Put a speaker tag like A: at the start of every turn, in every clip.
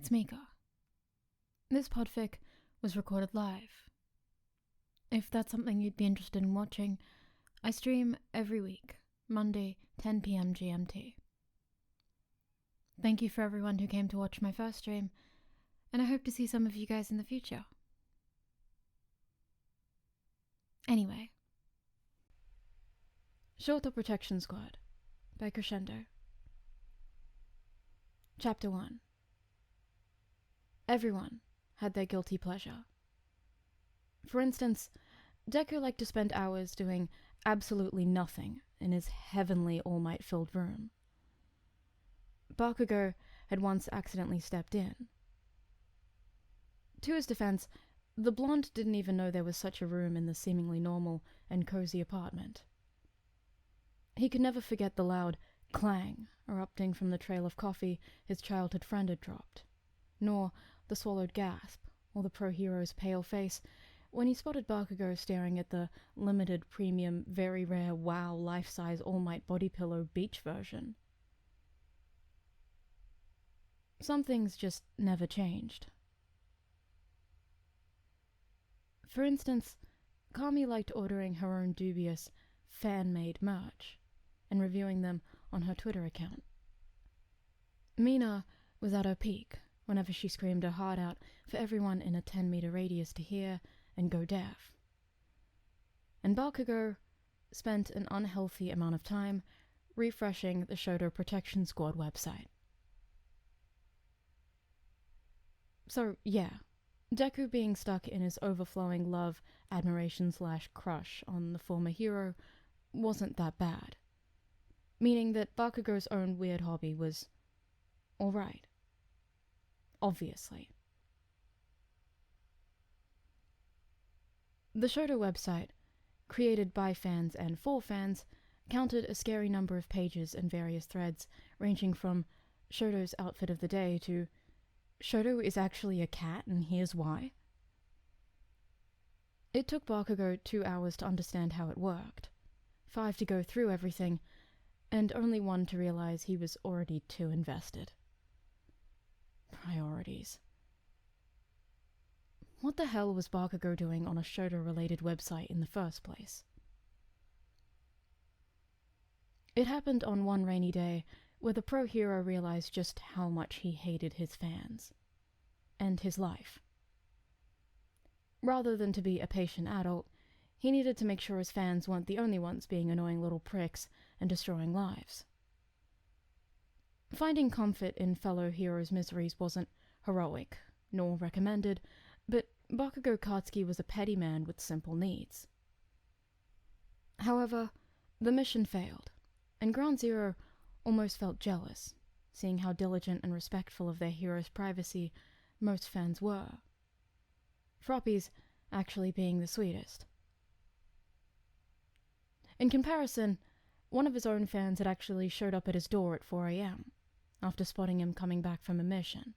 A: it's Mika. This podfic was recorded live. If that's something you'd be interested in watching, I stream every week, Monday, 10 p.m. GMT. Thank you for everyone who came to watch my first stream, and I hope to see some of you guys in the future. Anyway. Shouto Protection Squad by Crescendo. Chapter 1. Everyone had their guilty pleasure. For instance, Deku liked to spend hours doing absolutely nothing in his heavenly all-might-filled room. Bakugou had once accidentally stepped in. To his defense, the blonde didn't even know there was such a room in the seemingly normal and cozy apartment. He could never forget the loud clang erupting from the trail of coffee his childhood friend had dropped, nor the swallowed gasp or the pro-hero's pale face when he spotted Bakugou staring at the limited premium, very rare WoW life-size all-might body pillow beach version. Some things just never changed. For instance, Kami liked ordering her own dubious, fan-made merch and reviewing them on her Twitter account. Mina was at her peak whenever she screamed her heart out for everyone in a 10-meter radius to hear and go deaf. And Bakugou spent an unhealthy amount of time refreshing the Shouto Protection Squad website. So, yeah, Deku being stuck in his overflowing love, admiration/crush on the former hero wasn't that bad, meaning that Bakugou's own weird hobby was alright. Obviously. The Shouto website, created by fans and for fans, counted a scary number of pages and various threads ranging from Shouto's outfit of the day to Shouto is actually a cat and here's why. It took Bakugou 2 hours to understand how it worked, 5 to go through everything, and only 1 to realize he was already too invested. Priorities. What the hell was Bakugou doing on a Shouto-related website in the first place? It happened on one rainy day where the pro-hero realized just how much he hated his fans. And his life. Rather than to be a patient adult, he needed to make sure his fans weren't the only ones being annoying little pricks and destroying lives. Finding comfort in fellow heroes' miseries wasn't heroic, nor recommended, but Bakugou Katsuki was a petty man with simple needs. However, the mission failed, and Ground Zero almost felt jealous, seeing how diligent and respectful of their hero's privacy most fans were. Froppy's actually being the sweetest. In comparison, one of his own fans had actually showed up at his door at 4 a.m. after spotting him coming back from a mission.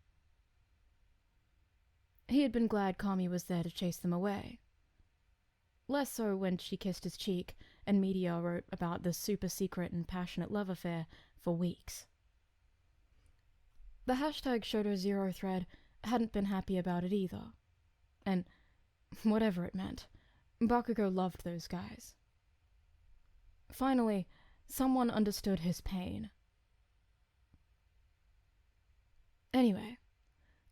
A: He had been glad Kami was there to chase them away. Less so when she kissed his cheek and media wrote about the super secret and passionate love affair for weeks. The #Shouto0 thread hadn't been happy about it either. And whatever it meant, Bakugou loved those guys. Finally, someone understood his pain. Anyway,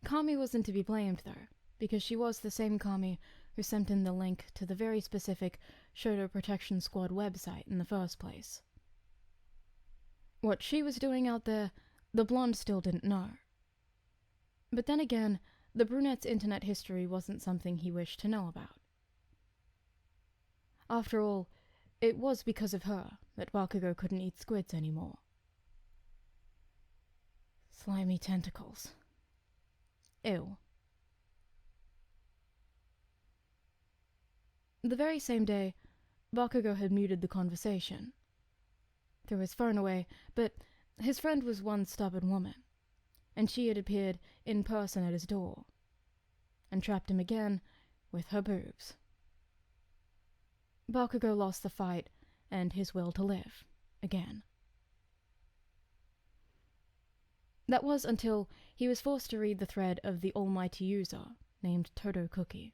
A: Kami wasn't to be blamed though, because she was the same Kami who sent in the link to the very specific Shouto Protection Squad website in the first place. What she was doing out there, the blonde still didn't know. But then again, the brunette's internet history wasn't something he wished to know about. After all, it was because of her that Bakugou couldn't eat squids anymore. Slimy tentacles. Ew. The very same day, Bakugou had muted the conversation. Threw his phone away, but his friend was one stubborn woman, and she had appeared in person at his door, and trapped him again with her boobs. Bakugou lost the fight and his will to live, again. That was until he was forced to read the thread of the almighty user named Todo Cookie.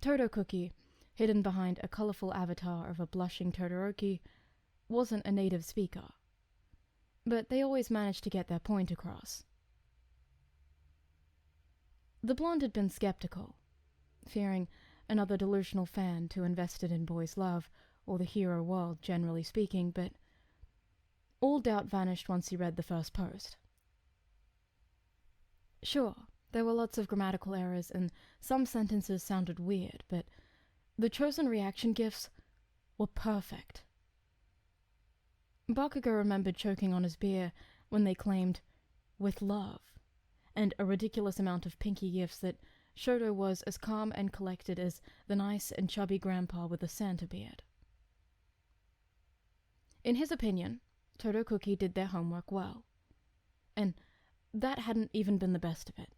A: Todo Cookie, hidden behind a colourful avatar of a blushing Todoroki, wasn't a native speaker, but they always managed to get their point across. The blonde had been skeptical, fearing another delusional fan too invested in boys' love or the hero world generally speaking, but all doubt vanished once he read the first post. Sure, there were lots of grammatical errors and some sentences sounded weird, but the chosen reaction gifs were perfect. Bakugou remembered choking on his beer when they claimed, "with love," and a ridiculous amount of pinky gifs that Shouto was as calm and collected as the nice and chubby grandpa with a Santa beard. In his opinion, Todo Cookie did their homework well, and that hadn't even been the best of it.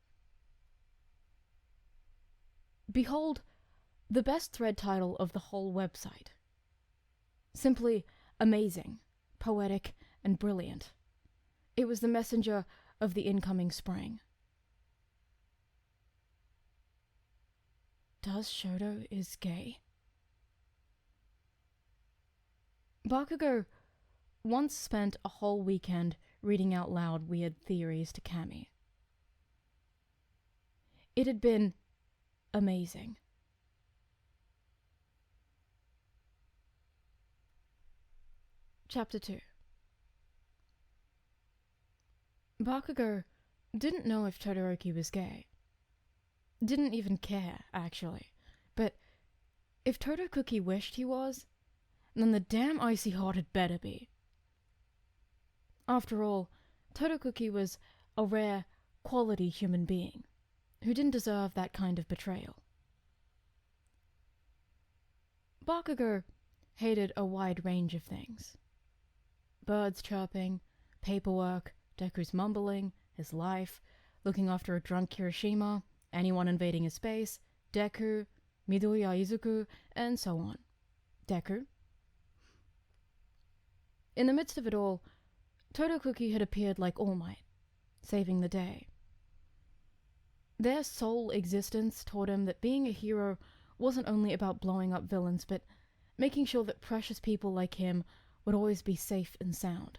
A: Behold, the best thread title of the whole website. Simply amazing, poetic, and brilliant. It was the messenger of the incoming spring. Does Shouto is gay? Bakugou once spent a whole weekend reading out loud weird theories to Cammy. It had been amazing. Chapter 2. Bakugou didn't know if Todoroki was gay. Didn't even care, actually. But if Todo Cookie wished he was, then the damn icy hot had better be. After all, Todo Cookie was a rare, quality human being who didn't deserve that kind of betrayal. Bakugou hated a wide range of things. Birds chirping, paperwork, Deku's mumbling, his life, looking after a drunk Kirishima, anyone invading his space, Deku, Midoriya Izuku, and so on. Deku. In the midst of it all, Todo Cookie had appeared like All Might, saving the day. Their sole existence taught him that being a hero wasn't only about blowing up villains, but making sure that precious people like him would always be safe and sound.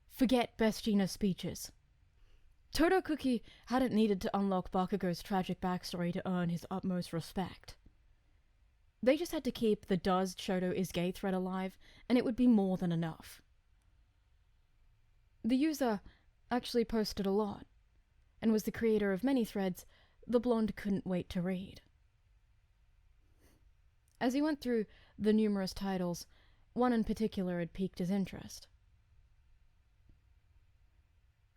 A: Forget Bestina speeches. Todo Cookie hadn't needed to unlock Bakugou's tragic backstory to earn his utmost respect. They just had to keep the "Does Shouto is Gay" thread alive, and it would be more than enough. The user actually posted a lot, and was the creator of many threads the blonde couldn't wait to read. As he went through the numerous titles, one in particular had piqued his interest.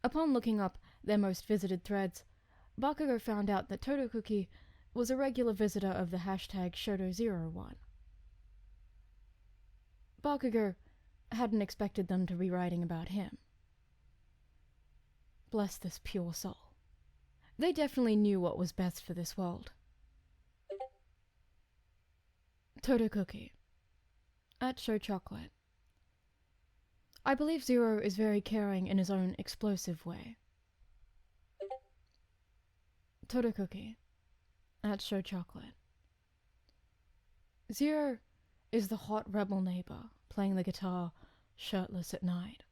A: Upon looking up their most visited threads, Bakugou found out that Todo Cookie was a regular visitor of the hashtag Shouto01. Bakugou hadn't expected them to be writing about him. Bless this pure soul. They definitely knew what was best for this world. Todo Cookie. At Show Chocolate. I believe Zero is very caring in his own explosive way. Todo Cookie. At Show Chocolate. Zero is the hot rebel neighbor playing the guitar shirtless at night.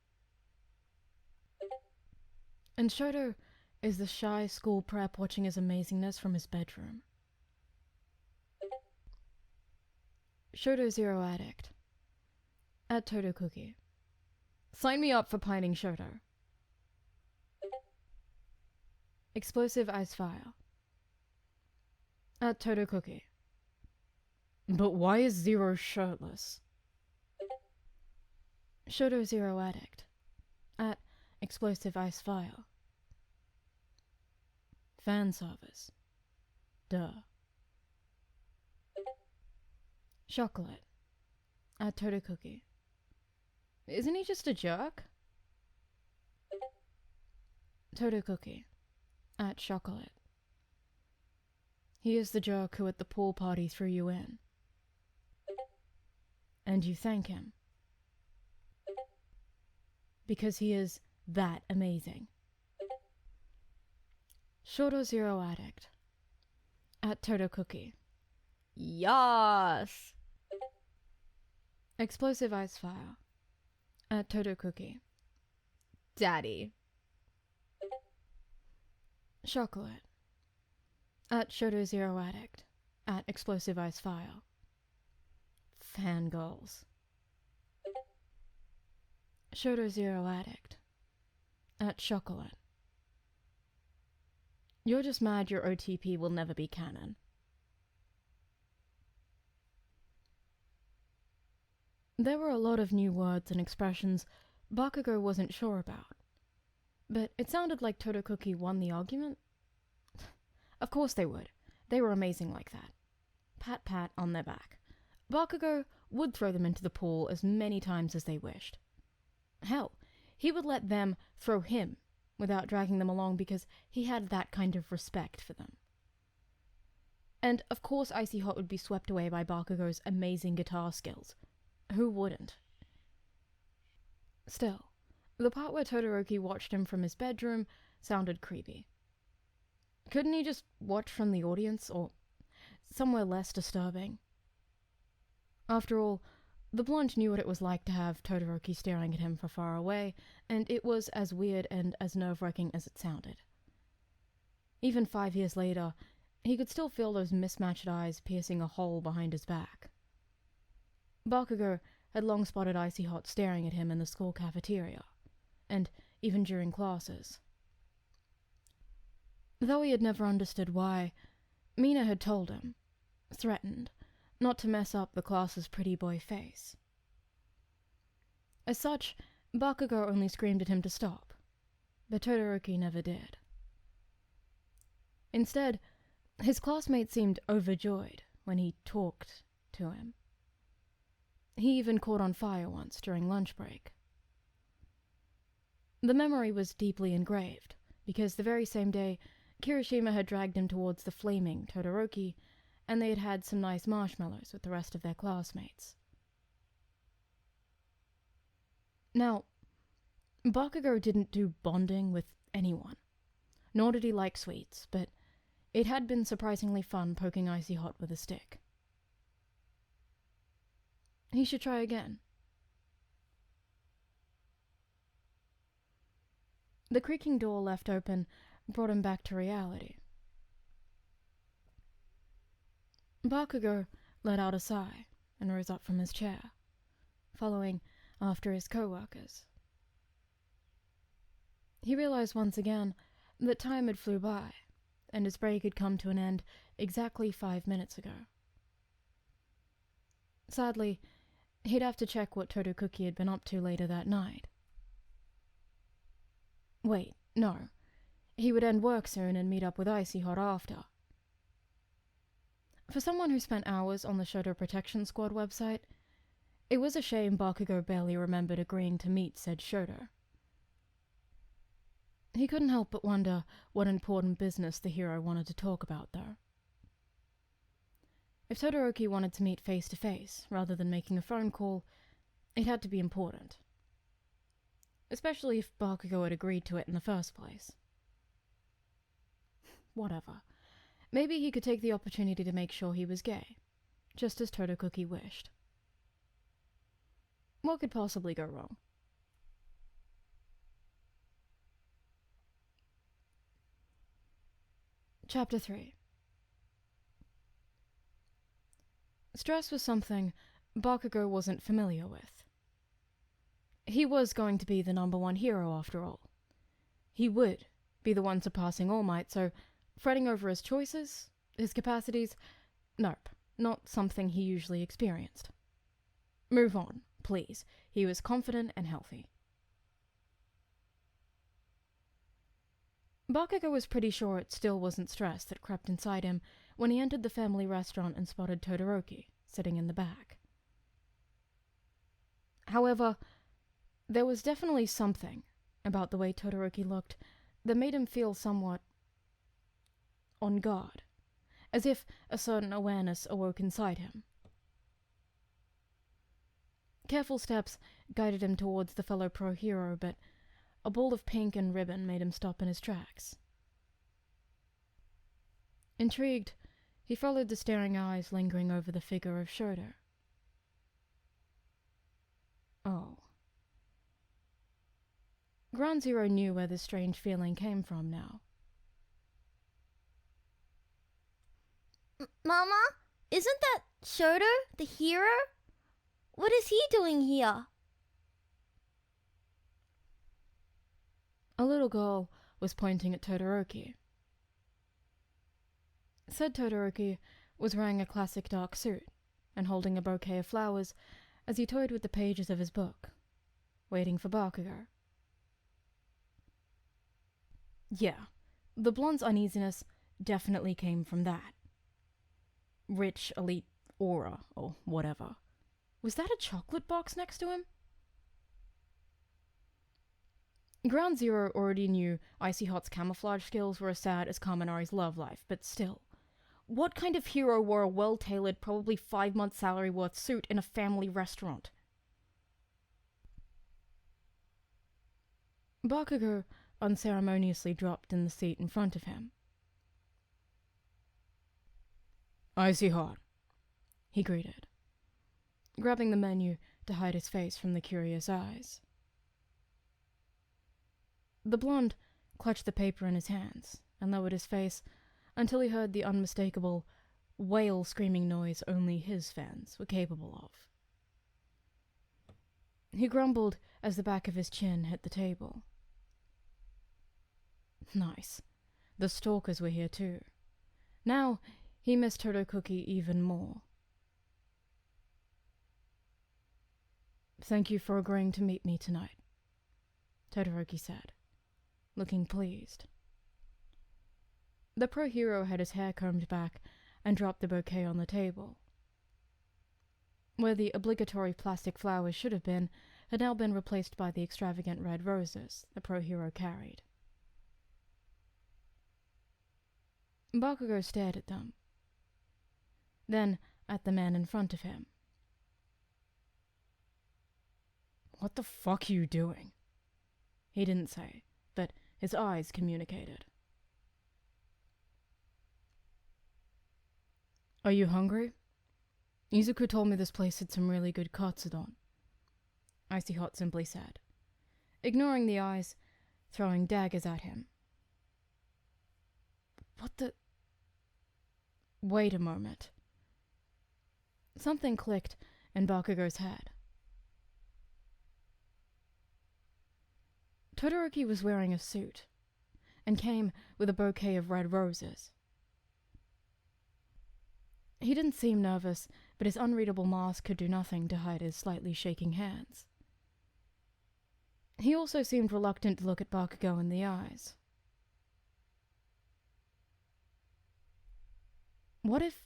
A: And Shouto is the shy school prep watching his amazingness from his bedroom. Shouto Zero Addict. At Todo Cookie. Sign me up for pining Shouto. Explosive Ice Fire. At Todo Cookie. But why is Zero shirtless? Shouto Zero Addict. At Explosive Ice Fire. Fan service. Duh. Chocolate. At Todo Cookie. Isn't he just a jerk? Todo Cookie. At Chocolate. He is the jerk who at the pool party threw you in. And you thank him. because he is that amazing. Shouto Zero Addict at Todo Cookie.
B: Yas!
A: Explosive Ice Fire at Todo Cookie.
B: Daddy.
A: Chocolate at Shouto Zero Addict at Explosive Ice Fire. Fangirls. Shouto Zero Addict at Chocolate. You're just mad your OTP will never be canon. There were a lot of new words and expressions Bakugou wasn't sure about, but it sounded like Todo Cookie won the argument. Of course they would. They were amazing like that. Pat pat on their back. Bakugou would throw them into the pool as many times as they wished. Hell, he would let them throw him without dragging them along because he had that kind of respect for them. And of course Icy Hot would be swept away by Bakugou's amazing guitar skills. Who wouldn't? Still, the part where Todoroki watched him from his bedroom sounded creepy. Couldn't he just watch from the audience, or somewhere less disturbing? After all, the blonde knew what it was like to have Todoroki staring at him from far away, and it was as weird and as nerve-wracking as it sounded. Even 5 years later, he could still feel those mismatched eyes piercing a hole behind his back. Bakugou had long spotted Icy Hot staring at him in the school cafeteria, and even during classes. Though he had never understood why, Mina had told him, threatened, not to mess up the class's pretty boy face. As such, Bakugou only screamed at him to stop, but Todoroki never did. Instead, his classmates seemed overjoyed when he talked to him. He even caught on fire once during lunch break. The memory was deeply engraved, because the very same day, Kirishima had dragged him towards the flaming Todoroki, and they had had some nice marshmallows with the rest of their classmates. Now, Bakugou didn't do bonding with anyone, nor did he like sweets, but it had been surprisingly fun poking Icy Hot with a stick. He should try again. The creaking door left open brought him back to reality. Bakugou let out a sigh and rose up from his chair, following after his co-workers. He realized once again that time had flew by, and his break had come to an end exactly 5 minutes ago. Sadly, he'd have to check what Todo Cookie had been up to later that night. Wait, no. He would end work soon and meet up with Icy Hot after. For someone who spent hours on the Shouto Protection Squad website, it was a shame Bakugou barely remembered agreeing to meet said Shouto. He couldn't help but wonder what important business the hero wanted to talk about, though. If Todoroki wanted to meet face-to-face rather than making a phone call, it had to be important. Especially if Bakugou had agreed to it in the first place. Whatever. Maybe he could take the opportunity to make sure he was gay, just as Todo Cookie wished. What could possibly go wrong? Chapter 3. Stress was something Bakugou wasn't familiar with. He was going to be the #1 hero after all. He would be the one surpassing All Might, so fretting over his choices, his capacities, nope, not something he usually experienced. Move on, please. He was confident and healthy. Bakugou was pretty sure it still wasn't stress that crept inside him when he entered the family restaurant and spotted Todoroki sitting in the back. However, there was definitely something about the way Todoroki looked that made him feel somewhat on guard, as if a certain awareness awoke inside him. Careful steps guided him towards the fellow pro-hero, but a ball of pink and ribbon made him stop in his tracks. Intrigued, he followed the staring eyes lingering over the figure of Shouto. Oh. Ground Zero knew where this strange feeling came from now.
C: Mama? Isn't that Shouto, the hero? What is he doing here?
A: A little girl was pointing at Todoroki. Said Todoroki was wearing a classic dark suit and holding a bouquet of flowers as he toyed with the pages of his book, waiting for Bakugou. Yeah, the blonde's uneasiness definitely came from that. Rich, elite aura, or whatever. Was that a chocolate box next to him? Ground Zero already knew Icy Hot's camouflage skills were as sad as Kaminari's love life, but still. What kind of hero wore a well-tailored, probably 5-month salary worth suit in a family restaurant? Bakugou unceremoniously dropped in the seat in front of him. Icy Hot, he greeted, grabbing the menu to hide his face from the curious eyes. The blonde clutched the paper in his hands and lowered his face until he heard the unmistakable whale screaming noise only his fans were capable of. He grumbled as the back of his chin hit the table. Nice. The stalkers were here too. Now he missed Todo Cookie even more. Thank you for agreeing to meet me tonight, Todoroki said, looking pleased. The pro-hero had his hair combed back and dropped the bouquet on the table. Where the obligatory plastic flowers should have been had now been replaced by the extravagant red roses the pro-hero carried. Bakugou stared at them, then at the man in front of him. What the fuck are you doing? He didn't say, but his eyes communicated. Are you hungry? Izuku told me this place had some really good katsudon, Icy Hot simply said, ignoring the eyes, throwing daggers at him. What the... Wait a moment. Something clicked in Bakugou's head. Todoroki was wearing a suit, and came with a bouquet of red roses. He didn't seem nervous, but his unreadable mask could do nothing to hide his slightly shaking hands. He also seemed reluctant to look at Bakugou in the eyes. What if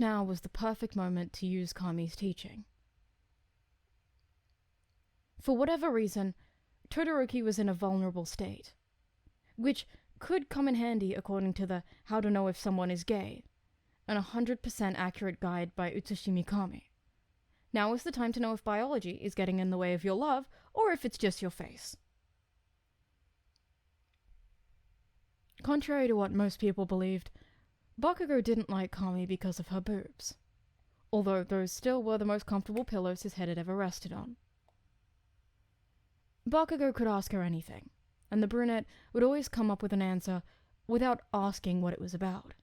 A: now was the perfect moment to use Kami's teaching? For whatever reason, Todoroki was in a vulnerable state, which could come in handy according to the How to Know If Someone Is Gay, an 100% accurate guide by Utsushimi Kami. Now is the time to know if biology is getting in the way of your love, or if it's just your face. Contrary to what most people believed, Bakugou didn't like Kami because of her boobs, although those still were the most comfortable pillows his head had ever rested on. Bakugou could ask her anything, and the brunette would always come up with an answer without asking what it was about.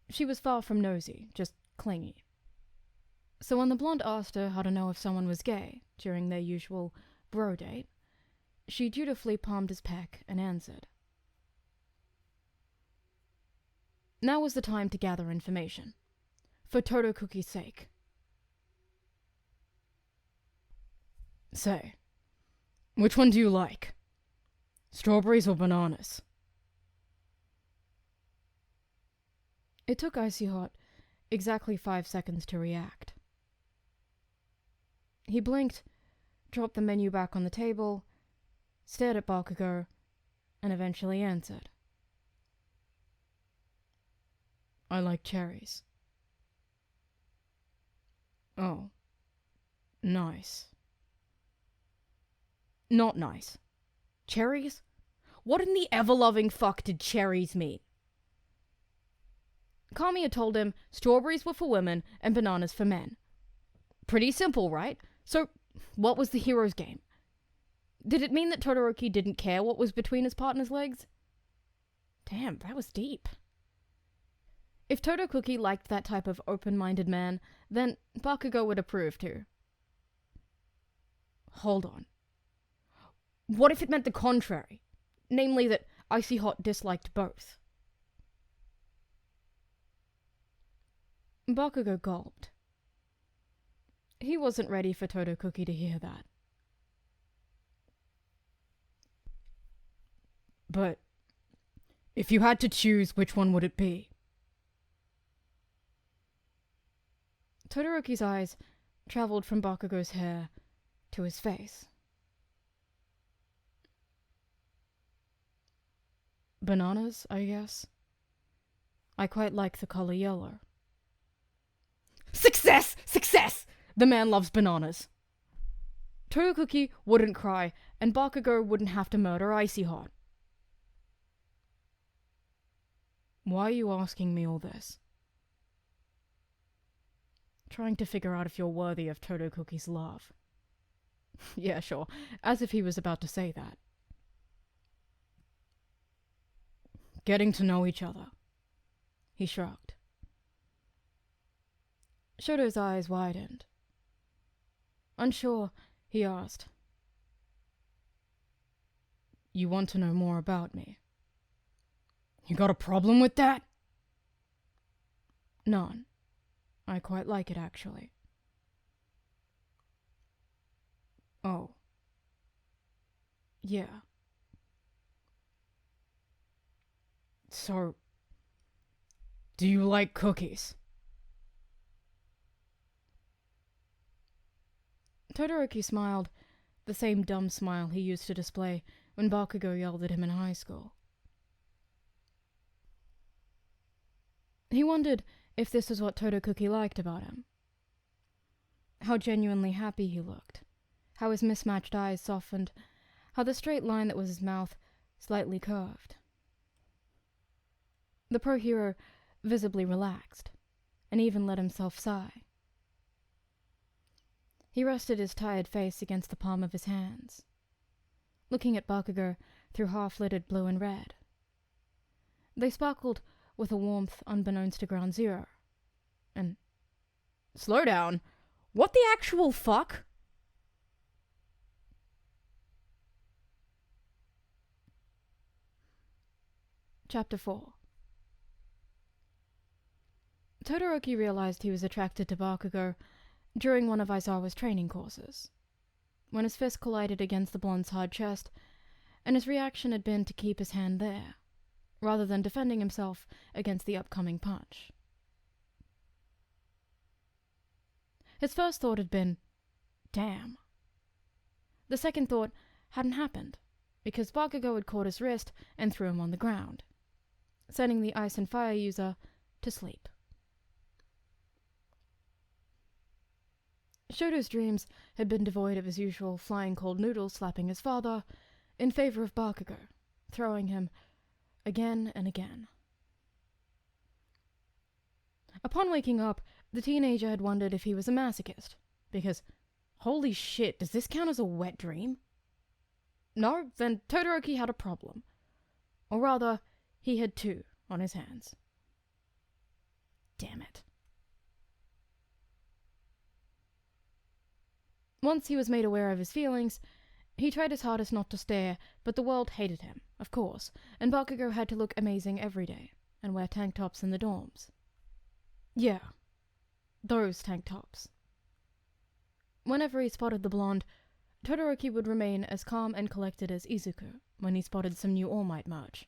A: She was far from nosy, just clingy. So when the blonde asked her how to know if someone was gay during their usual bro date, she dutifully palmed his peck and answered. Now was the time to gather information, for Todo Cookie's sake. Say, which one do you like? Strawberries or bananas? It took Icy Hot exactly 5 seconds to react. He blinked, dropped the menu back on the table, stared at Bakugou, and eventually answered. I like cherries. Oh. Nice. Not nice. Cherries? What in the ever-loving fuck did cherries mean? Kami had told him strawberries were for women and bananas for men. Pretty simple, right? So, what was the hero's game? Did it mean that Todoroki didn't care what was between his partner's legs? Damn, that was deep. If Todo Cookie liked that type of open-minded man, then Bakugou would approve too. Hold on. What if it meant the contrary? Namely that Icy Hot disliked both. Bakugou gulped. He wasn't ready for Todo Cookie to hear that. But if you had to choose, which one would it be? Todoroki's eyes traveled from Bakugou's hair to his face. Bananas, I guess. I quite like the color yellow. Success! Success! The man loves bananas. Todo Cookie wouldn't cry, and Bakugou wouldn't have to murder Icy Hot. Why are you asking me all this? Trying to figure out if you're worthy of Todo Cookie's love. Yeah, sure, as if he was about to say that. Getting to know each other. He shrugged. Shouto's eyes widened. Unsure, he asked. You want to know more about me? You got a problem with that? None. I quite like it, actually. Oh. Yeah. So, do you like cookies? Todoroki smiled, the same dumb smile he used to display when Bakugou yelled at him in high school. He wondered if this was what Todo Cookie liked about him. How genuinely happy he looked, how his mismatched eyes softened, how the straight line that was his mouth slightly curved. The pro-hero visibly relaxed, and even let himself sigh. He rested his tired face against the palm of his hands, looking at Bakugou through half-lidded blue and red. They sparkled with a warmth unbeknownst to Ground Zero. And... Slow down! What the actual fuck? Chapter 4. Todoroki realized he was attracted to Bakugou during one of Aizawa's training courses, when his fist collided against the blonde's hard chest, and his reaction had been to keep his hand there, rather than defending himself against the upcoming punch. His first thought had been, damn. The second thought hadn't happened, because Bakugou had caught his wrist and threw him on the ground, sending the ice and fire user to sleep. Shouto's dreams had been devoid of his usual flying cold noodle slapping his father, in favor of Bakugou, throwing him again and again. Upon waking up, the teenager had wondered if he was a masochist, because, holy shit, does this count as a wet dream? No, then Todoroki had a problem. Or rather, he had two on his hands. Damn it. Once he was made aware of his feelings, he tried his hardest not to stare, but the world hated him, of course, and Bakugou had to look amazing every day, and wear tank tops in the dorms. Yeah, those tank tops. Whenever he spotted the blonde, Todoroki would remain as calm and collected as Izuku when he spotted some new All Might merch,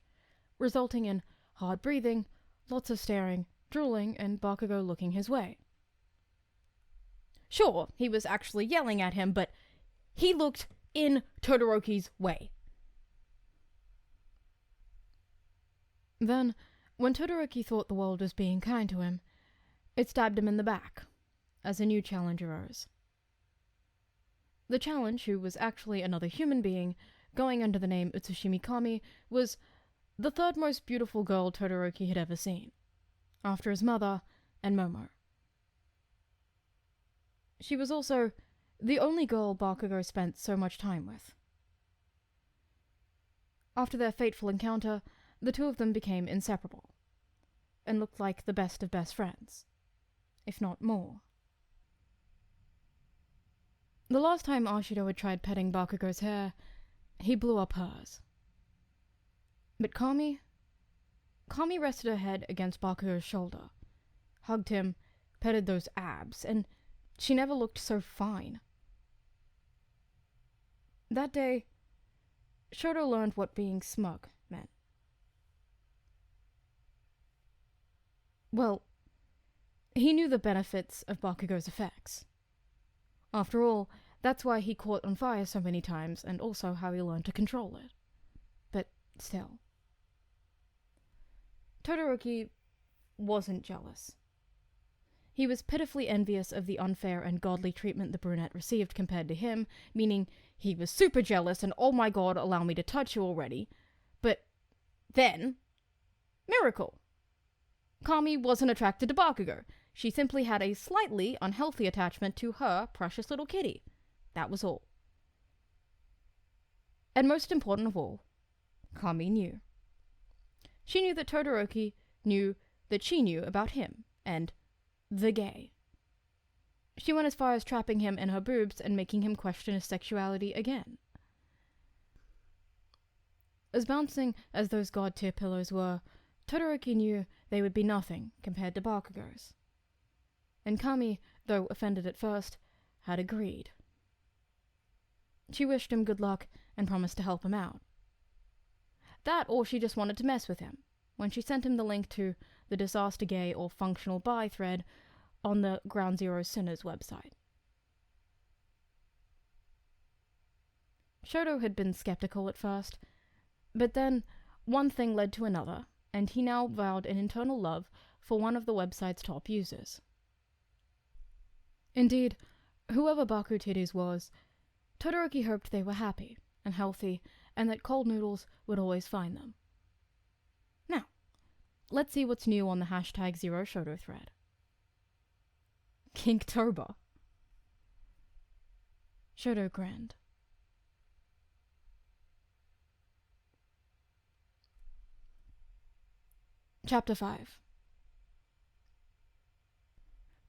A: resulting in hard breathing, lots of staring, drooling, and Bakugou looking his way. Sure, he was actually yelling at him, but he looked in Todoroki's way. Then, when Todoroki thought the world was being kind to him, it stabbed him in the back, as a new challenge arose. The challenge, who was actually another human being, going under the name Utsushimi Kami, was the third most beautiful girl Todoroki had ever seen, after his mother and Momo. She was also the only girl Bakugou spent so much time with. After their fateful encounter, the two of them became inseparable, and looked like the best of best friends, if not more. The last time Ashido had tried petting Bakugou's hair, he blew up hers. But Kami rested her head against Bakugou's shoulder, hugged him, petted those abs, and she never looked so fine. That day, Shouto learned what being smug meant. Well, he knew the benefits of Bakugou's effects. After all, that's why he caught on fire so many times, and also how he learned to control it. But still. Todoroki wasn't jealous. He was pitifully envious of the unfair and godly treatment the brunette received compared to him, meaning he was super jealous and oh my god, allow me to touch you already. But then, miracle. Kami wasn't attracted to Bakugou. She simply had a slightly unhealthy attachment to her precious little kitty. That was all. And most important of all, Kami knew. She knew that Todoroki knew that she knew about him, and the gay. She went as far as trapping him in her boobs and making him question his sexuality again. As bouncing as those god-tier pillows were, Todoroki knew they would be nothing compared to Bakugou's. And Kami, though offended at first, had agreed. She wished him good luck and promised to help him out. That, or she just wanted to mess with him, when she sent him the link to the Disaster Gay or Functional Bi thread on the Ground Zero Sinners website. Shouto had been skeptical at first, but then one thing led to another, and he now vowed an internal love for one of the website's top users. Indeed, whoever Baku Titties was, Todoroki hoped they were happy and healthy, and that cold noodles would always find them. Now, let's see what's new on the hashtag Zeroshoto thread. Kinktober. Shouto grinned. Chapter 5.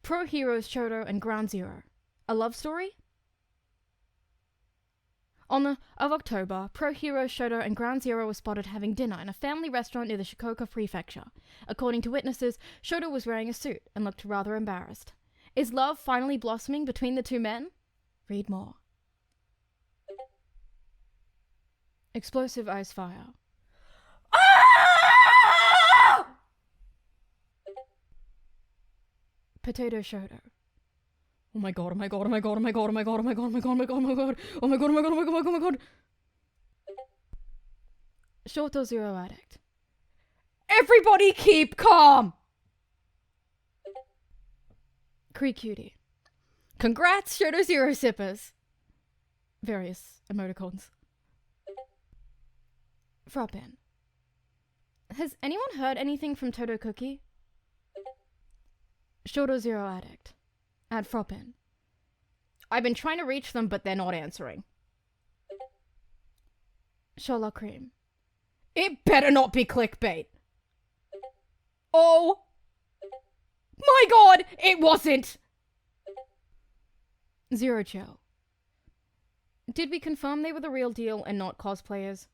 A: Pro Heroes Shouto and Ground Zero. A love story? On the of October, Pro Heroes Shouto and Ground Zero were spotted having dinner in a family restaurant near the Shikoku Prefecture. According to witnesses, Shouto was wearing a suit and looked rather embarrassed. Is love finally blossoming between the two men? Read more. Explosive ice fire. Potato Shouto. Oh my god, oh my god, oh my god, oh my god, oh my god, oh my god, oh my god, oh my god, oh my god, oh my god, oh my god, oh my god, oh my god, oh my god. Shouto Zero Addict. Everybody keep calm! Cree Cutie. Congrats, Shouto Zero Sippers. Various emoticons. Froppin. Has anyone heard anything from Todo Cookie? Shouto Zero Addict. At Froppin. I've been trying to reach them, but they're not answering. Shola Cream. It better not be clickbait. Oh my god, it wasn't! Zero Chill. Did we confirm they were the real deal and not cosplayers?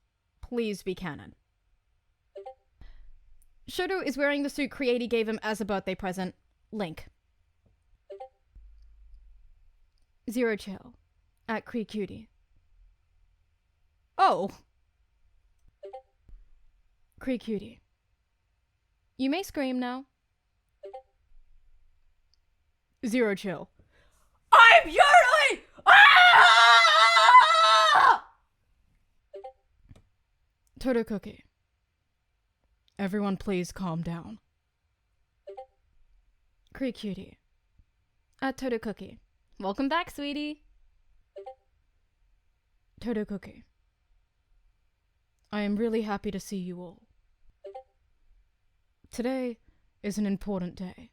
A: Please be canon. Shouto is wearing the suit Creati gave him as a birthday present. Link. Zero Chill. At Cree Cutie. Oh! Cree Cutie. You may scream now. Zero Chill. I'm Yuri! Ah! Todo Cookie. Everyone please calm down. Cree Cutie. At Todo Cookie. Welcome back, sweetie. Todo Cookie. I am really happy to see you all. Today is an important day.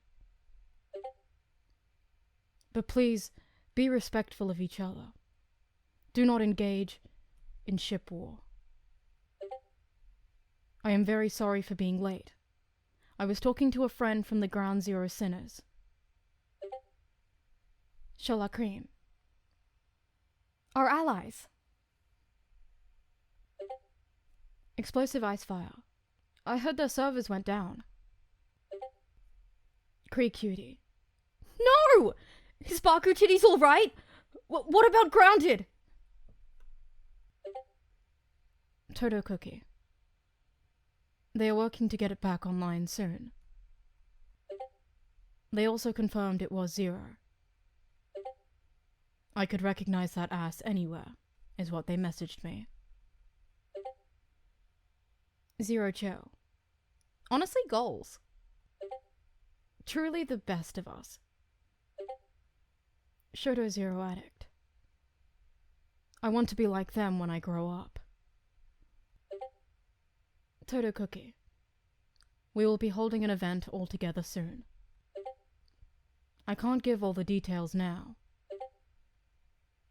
A: But please, be respectful of each other. Do not engage in ship war. I am very sorry for being late. I was talking to a friend from the Ground Zero Sinners. Shola Cream. Our allies. Explosive ice fire. I heard their servers went down. Cree Cutie. No! Is Baku Titties alright? What about Grounded? Todo Cookie. They are working to get it back online soon. They also confirmed it was Zero. I could recognize that ass anywhere, is what they messaged me. Zero Chill. Honestly, goals. Truly the best of us. Shouto Zero Addict. I want to be like them when I grow up. Todo Cookie. We will be holding an event all together soon. I can't give all the details now,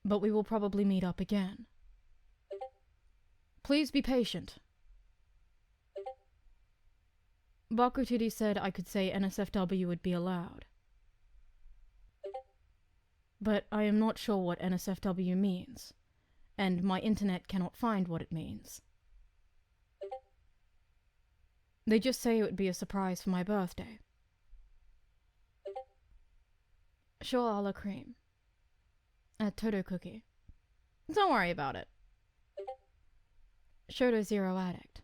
A: but we will probably meet up again. Please be patient. Bakugou said I could say NSFW would be allowed. But I am not sure what NSFW means, and my internet cannot find what it means. They just say it would be a surprise for my birthday. Sure, a la cream. At Todo Cookie. Don't worry about it. Shouto Zero Addict.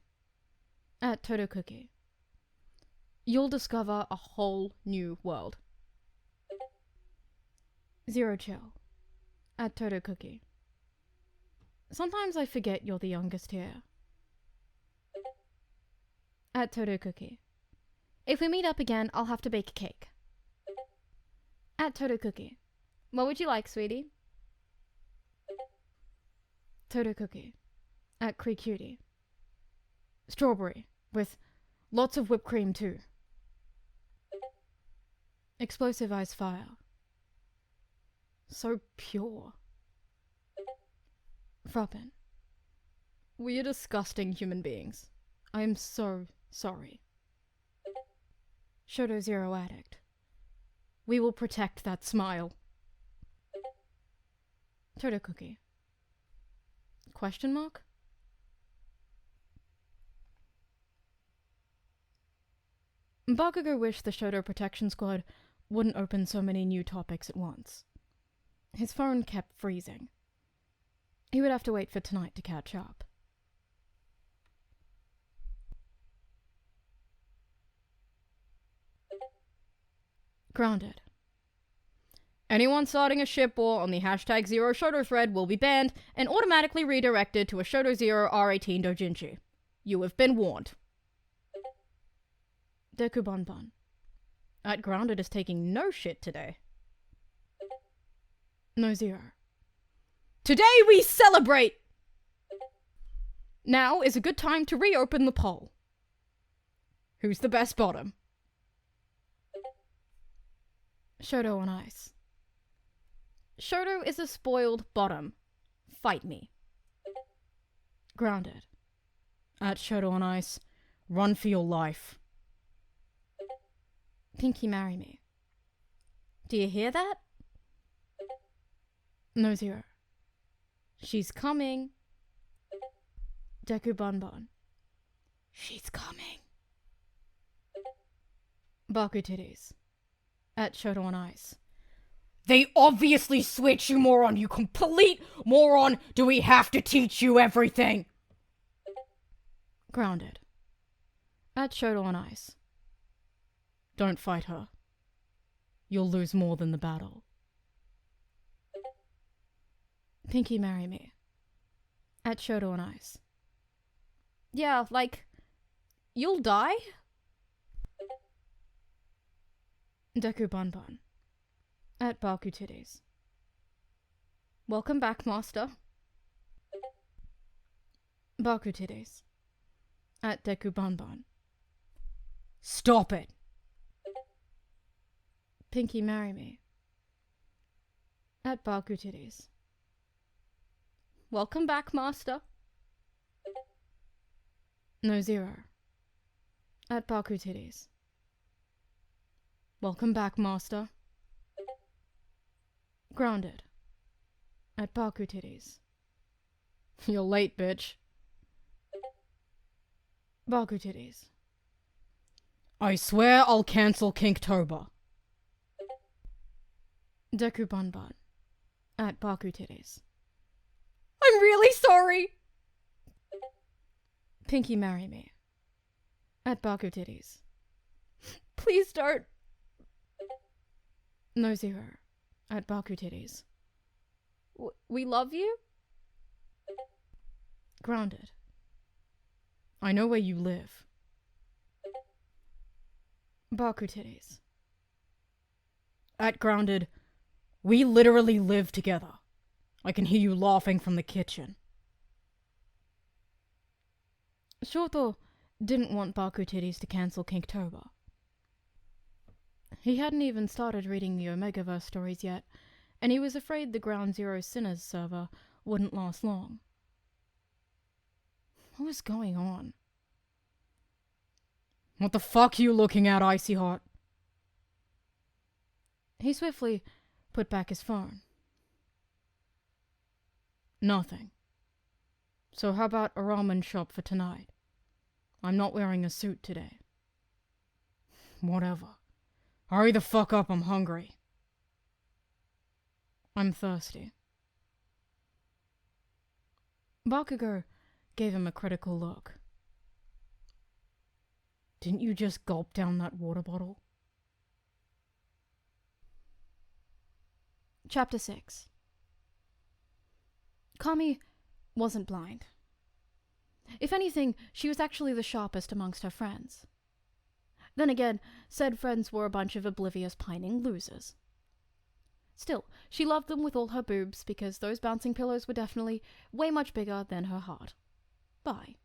A: At Todo Cookie. You'll discover a whole new world. Zero Chill. At Todo Cookie. Sometimes I forget you're the youngest here. At Todo Cookie. If we meet up again, I'll have to bake a cake. At Todo Cookie. What would you like, sweetie? Todo Cookie. At Cree Cutie. Strawberry, with lots of whipped cream too. Explosive ice fire. So pure. Frappin. We are disgusting human beings. I am so sorry. Shouto Zero Addict. We will protect that smile. Todo Cookie. Question mark? Bakugou wished the Shouto Protection Squad wouldn't open so many new topics at once. His phone kept freezing. He would have to wait for tonight to catch up. Grounded. Anyone starting a ship war on the hashtag Zeroshoto thread will be banned and automatically redirected to a Shouto Zero R18 dojinshi. You have been warned. Deku Bonbon. At Grounded is taking no shit today. No Zero. Today we celebrate! Now is a good time to reopen the poll. Who's the best bottom? Shouto on Ice. Shouto is a spoiled bottom. Fight me. Grounded. At Shouto on Ice, run for your life. Pinky marry me. Do you hear that? No Zero. She's coming. Deku Bonbon. She's coming. Baku Titties. At Shouto on Ice. They obviously switch, you moron, you complete moron! Do we have to teach you everything? Grounded. At Shouto on Ice. Don't fight her. You'll lose more than the battle. Pinky marry me. At Shouto on Ice. Yeah, like, you'll die? Deku Bonbon. At Baku Titties. Welcome back, Master. Baku Titties. At Deku Banban. Stop it! Pinky Marry Me. At Baku Titties. Welcome back, Master. No Zero. At Baku Titties. Welcome back, Master. Grounded. At Baku Titties. You're late, bitch. Baku Titties. I swear I'll cancel Kinktober. Deku Banban. At Baku Titties. I'm really sorry! Pinky Marry Me. At Baku Titties. Please don't. No Zero. At Baku Titties. We love you? Grounded. I know where you live. Baku Titties. At Grounded, we literally live together. I can hear you laughing from the kitchen. Shouto didn't want Baku Titties to cancel Kinktober. He hadn't even started reading the Omegaverse stories yet, and he was afraid the Ground Zero Sinners server wouldn't last long. What was going on? What the fuck you looking at, Icy Hot? He swiftly put back his phone. Nothing. So how about a ramen shop for tonight? I'm not wearing a suit today. Whatever. Hurry the fuck up, I'm hungry. I'm thirsty. Bakugou gave him a critical look. Didn't you just gulp down that water bottle? Chapter 6. Kami wasn't blind. If anything, she was actually the sharpest amongst her friends. Then again, said friends were a bunch of oblivious pining losers. Still, she loved them with all her boobs because those bouncing pillows were definitely way much bigger than her heart. Bye.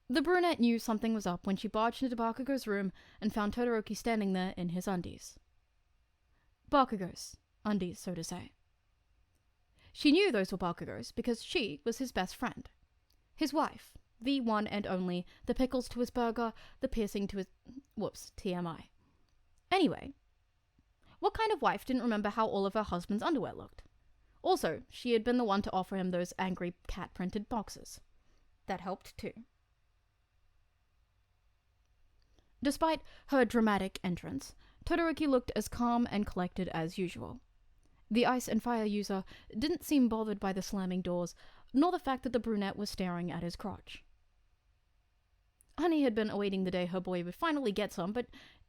A: The brunette knew something was up when she barged into Bakugou's room and found Todoroki standing there in his undies. Bakugou's undies, so to say. She knew those were Bakugou's because she was his best friend. His wife, the one and only, the pickles to his burger, the piercing to his... Whoops, TMI. Anyway, what kind of wife didn't remember how all of her husband's underwear looked? Also, she had been the one to offer him those angry cat-printed boxes. That helped too. Despite her dramatic entrance, Todoroki looked as calm and collected as usual. The ice and fire user didn't seem bothered by the slamming doors, nor the fact that the brunette was staring at his crotch. Honey had been awaiting the day her boy would finally get some, but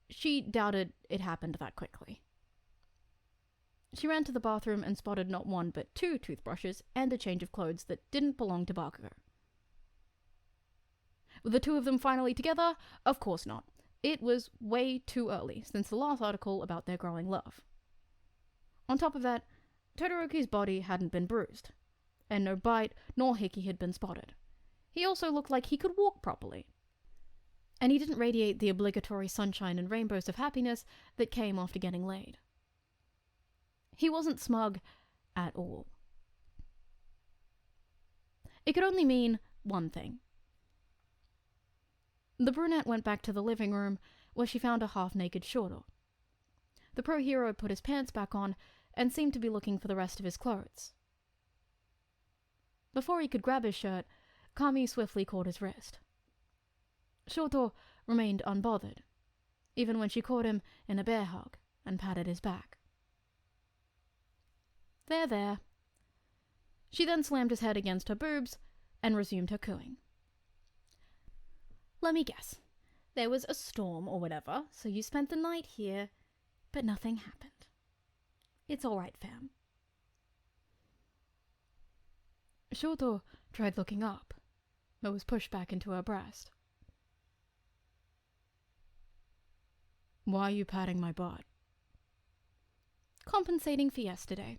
A: she doubted it happened that quickly. She ran to the bathroom and spotted not one but 2 toothbrushes and a change of clothes that didn't belong to Bakugou. Were the 2 of them finally together? Of course not. It was way too early since the last article about their growing love. On top of that, Todoroki's body hadn't been bruised, and no bite nor hickey had been spotted. He also looked like he could walk properly. And he didn't radiate the obligatory sunshine and rainbows of happiness that came after getting laid. He wasn't smug at all. It could only mean one thing. The brunette went back to the living room, where she found a half-naked Shouto. The pro-hero put his pants back on and seemed to be looking for the rest of his clothes. Before he could grab his shirt, Kami swiftly caught his wrist. Shouto remained unbothered, even when she caught him in a bear hug and patted his back. There, there. She then slammed his head against her boobs and resumed her cooing. Let me guess. There was a storm or whatever, so you spent the night here, but nothing happened. It's all right, fam. Shouto tried looking up, but was pushed back into her breast. Why are you patting my butt? compensating for yesterday.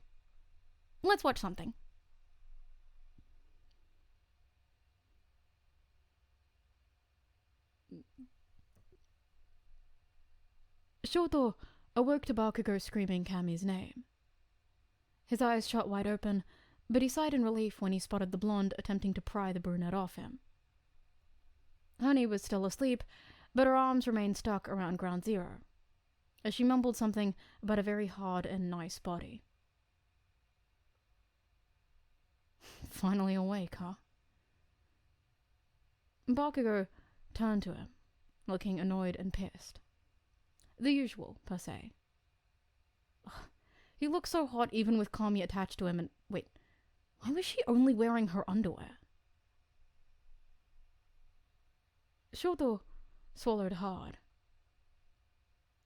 A: Let's watch something. Shouto awoke to Bakugou screaming Kami's name. His eyes shot wide open, but he sighed in relief when he spotted the blonde attempting to pry the brunette off him. Honey was still asleep, but her arms remained stuck around Ground Zero, as she mumbled something about a very hard and nice body. Finally awake, huh? Bakugou turned to him, looking annoyed and pissed. The usual, per se. Ugh, he looked so hot even with Kami attached to him, and wait, why was she only wearing her underwear? Shouto swallowed hard.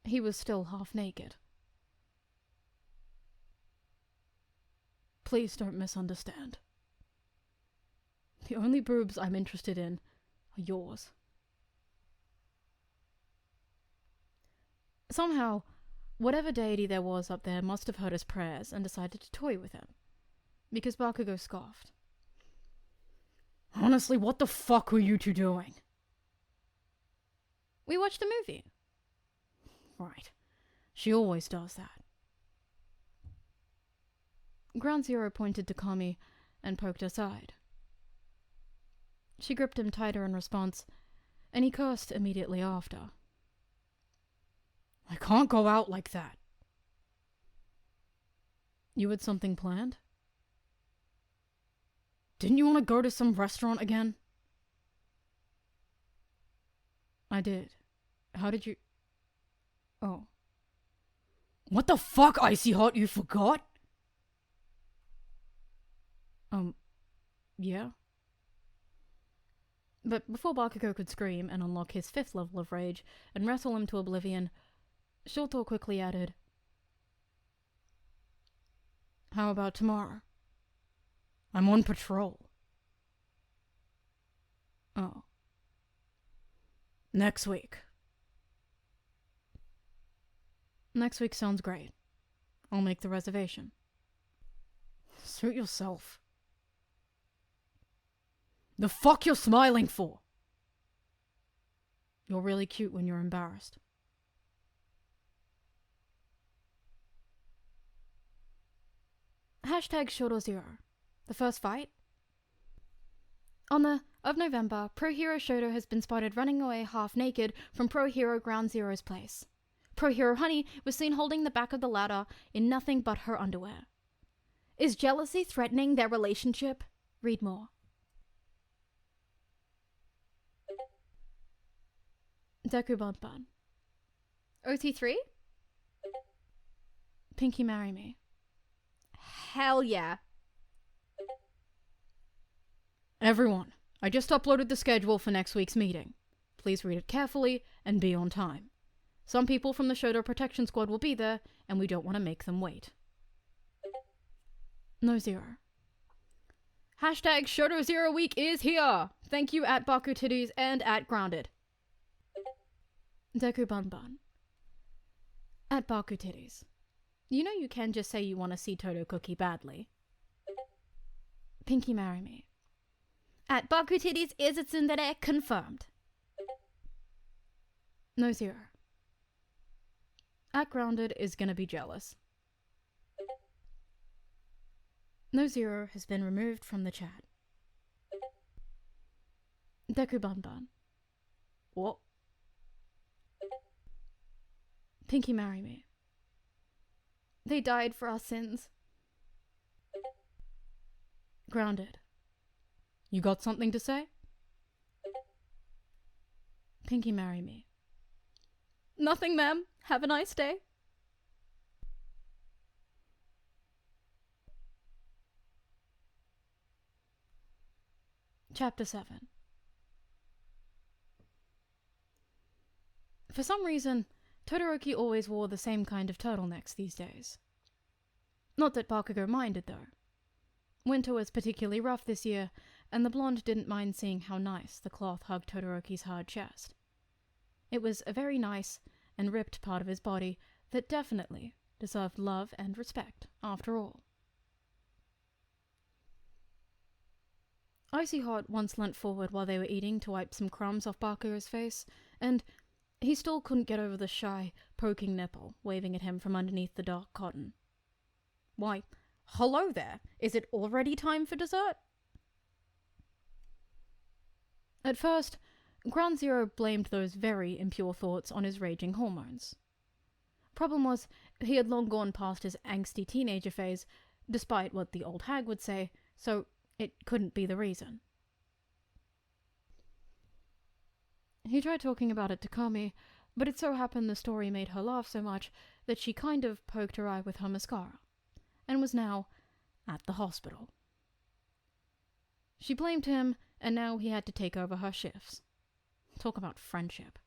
A: He was still half naked. Please don't misunderstand. The only boobs I'm interested in are yours. Somehow, whatever deity there was up there must have heard his prayers and decided to toy with him, because Bakugou scoffed. Honestly, what the fuck were you two doing? We watched a movie. Right. She always does that. Ground Zero pointed to Kami and poked her side. She gripped him tighter in response, and he cursed immediately after. I can't go out like that. You had something planned? Didn't you want to go to some restaurant again? I did. How did you... Oh. What the fuck, Icy Hot, you forgot? Yeah? But before Bakugou could scream and unlock his 5th level of rage and wrestle him to oblivion, Shouto quickly added, how about tomorrow? I'm on patrol. Oh. Next week. Next week sounds great. I'll make the reservation. Suit yourself. The fuck you're smiling for? You're really cute when you're embarrassed. #Shouto0. The first fight? On the of November, Pro Hero Shouto has been spotted running away half naked from Pro Hero Ground Zero's place. Pro Hero Honey was seen holding the back of the ladder in nothing but her underwear. Is jealousy threatening their relationship? Read more. Deku Banban.
B: OT3?
A: Pinky Marry Me.
B: Hell yeah.
A: Everyone, I just uploaded the schedule for next week's meeting. Please read it carefully and be on time. Some people from the Shouto Protection Squad will be there, and we don't want to make them wait. No Zero. #Shouto0 Week is here! Thank you at Baku Titties and at Grounded. Deku Banban. At Baku Titties. You know you can just say you want to see Todo Cookie badly. Pinky Marry Me.
C: At Baku Titties is a tsundere confirmed.
A: No Zero. At Grounded is gonna be jealous. No Zero has been removed from the chat. Deku Banban. What? Pinky Marry Me. They died for our sins. Grounded. You got something to say? Pinky Marry Me. Nothing, ma'am. Have a nice day. Chapter 7. For some reason, Todoroki always wore the same kind of turtlenecks these days. Not that Bakugou minded, though. Winter was particularly rough this year, and the blonde didn't mind seeing how nice the cloth hugged Todoroki's hard chest. It was a very nice and ripped part of his body that definitely deserved love and respect, after all. Icy Hot once leant forward while they were eating to wipe some crumbs off Bakugou's face, and he still couldn't get over the shy, poking nipple waving at him from underneath the dark cotton. "Why, hello there! Is it already time for dessert?" At first, Ground Zero blamed those very impure thoughts on his raging hormones. Problem was, he had long gone past his angsty teenager phase, despite what the old hag would say, so it couldn't be the reason. He tried talking about it to Kami, but it so happened the story made her laugh so much that she kind of poked her eye with her mascara, and was now at the hospital. She blamed him, and now he had to take over her shifts. Talk about friendship.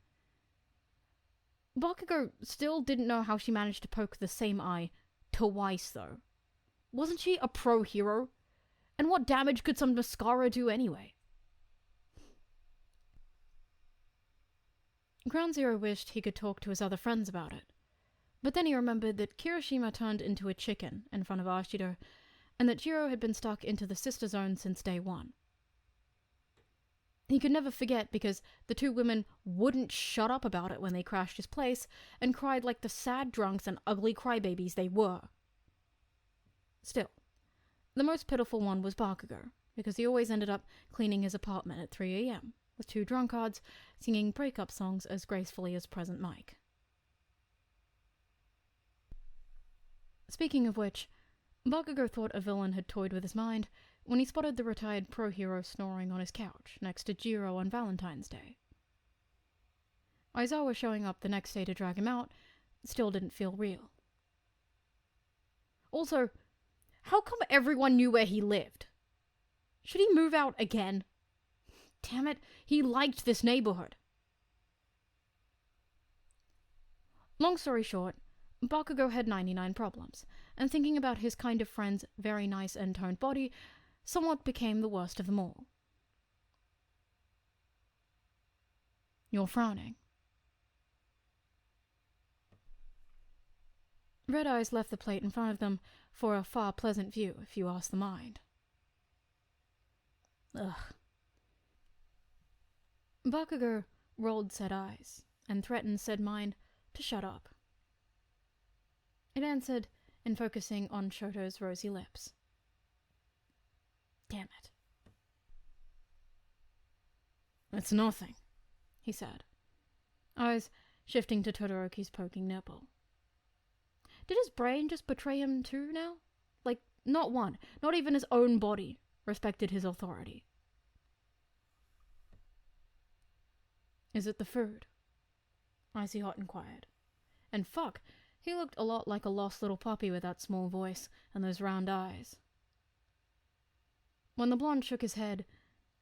A: Bakugou still didn't know how she managed to poke the same eye twice, though. Wasn't she a pro hero? And what damage could some mascara do anyway? Ground Zero wished he could talk to his other friends about it. But then he remembered that Kirishima turned into a chicken in front of Ashido, and that Jiro had been stuck into the sister zone since day one. He could never forget because the two women wouldn't shut up about it when they crashed his place and cried like the sad drunks and ugly crybabies they were. Still, the most pitiful one was Bakugou, because he always ended up cleaning his apartment at 3 a.m, with two drunkards singing breakup songs as gracefully as present Mike. Speaking of which, Bakugou thought a villain had toyed with his mind when he spotted the retired pro hero snoring on his couch next to Jiro on Valentine's Day. Aizawa showing up the next day to drag him out still didn't feel real. Also, how come everyone knew where he lived? Should he move out again? Damn it, he liked this neighborhood. Long story short, Bakugou had 99 problems, and thinking about his kind of friend's very nice and toned body somewhat became the worst of them all. You're frowning. Red Eyes left the plate in front of them for a far pleasant view, if you ask the mind. Ugh. Bakugou rolled said eyes, and threatened said mind to shut up. It answered in focusing on Shouto's rosy lips. Damn it. It's nothing, he said, eyes shifting to Todoroki's poking nipple. Did his brain just betray him too now? Like, not one, not even his own body, respected his authority. Is it the food? Icy Hot inquired. And fuck, he looked a lot like a lost little puppy with that small voice and those round eyes. When the blonde shook his head,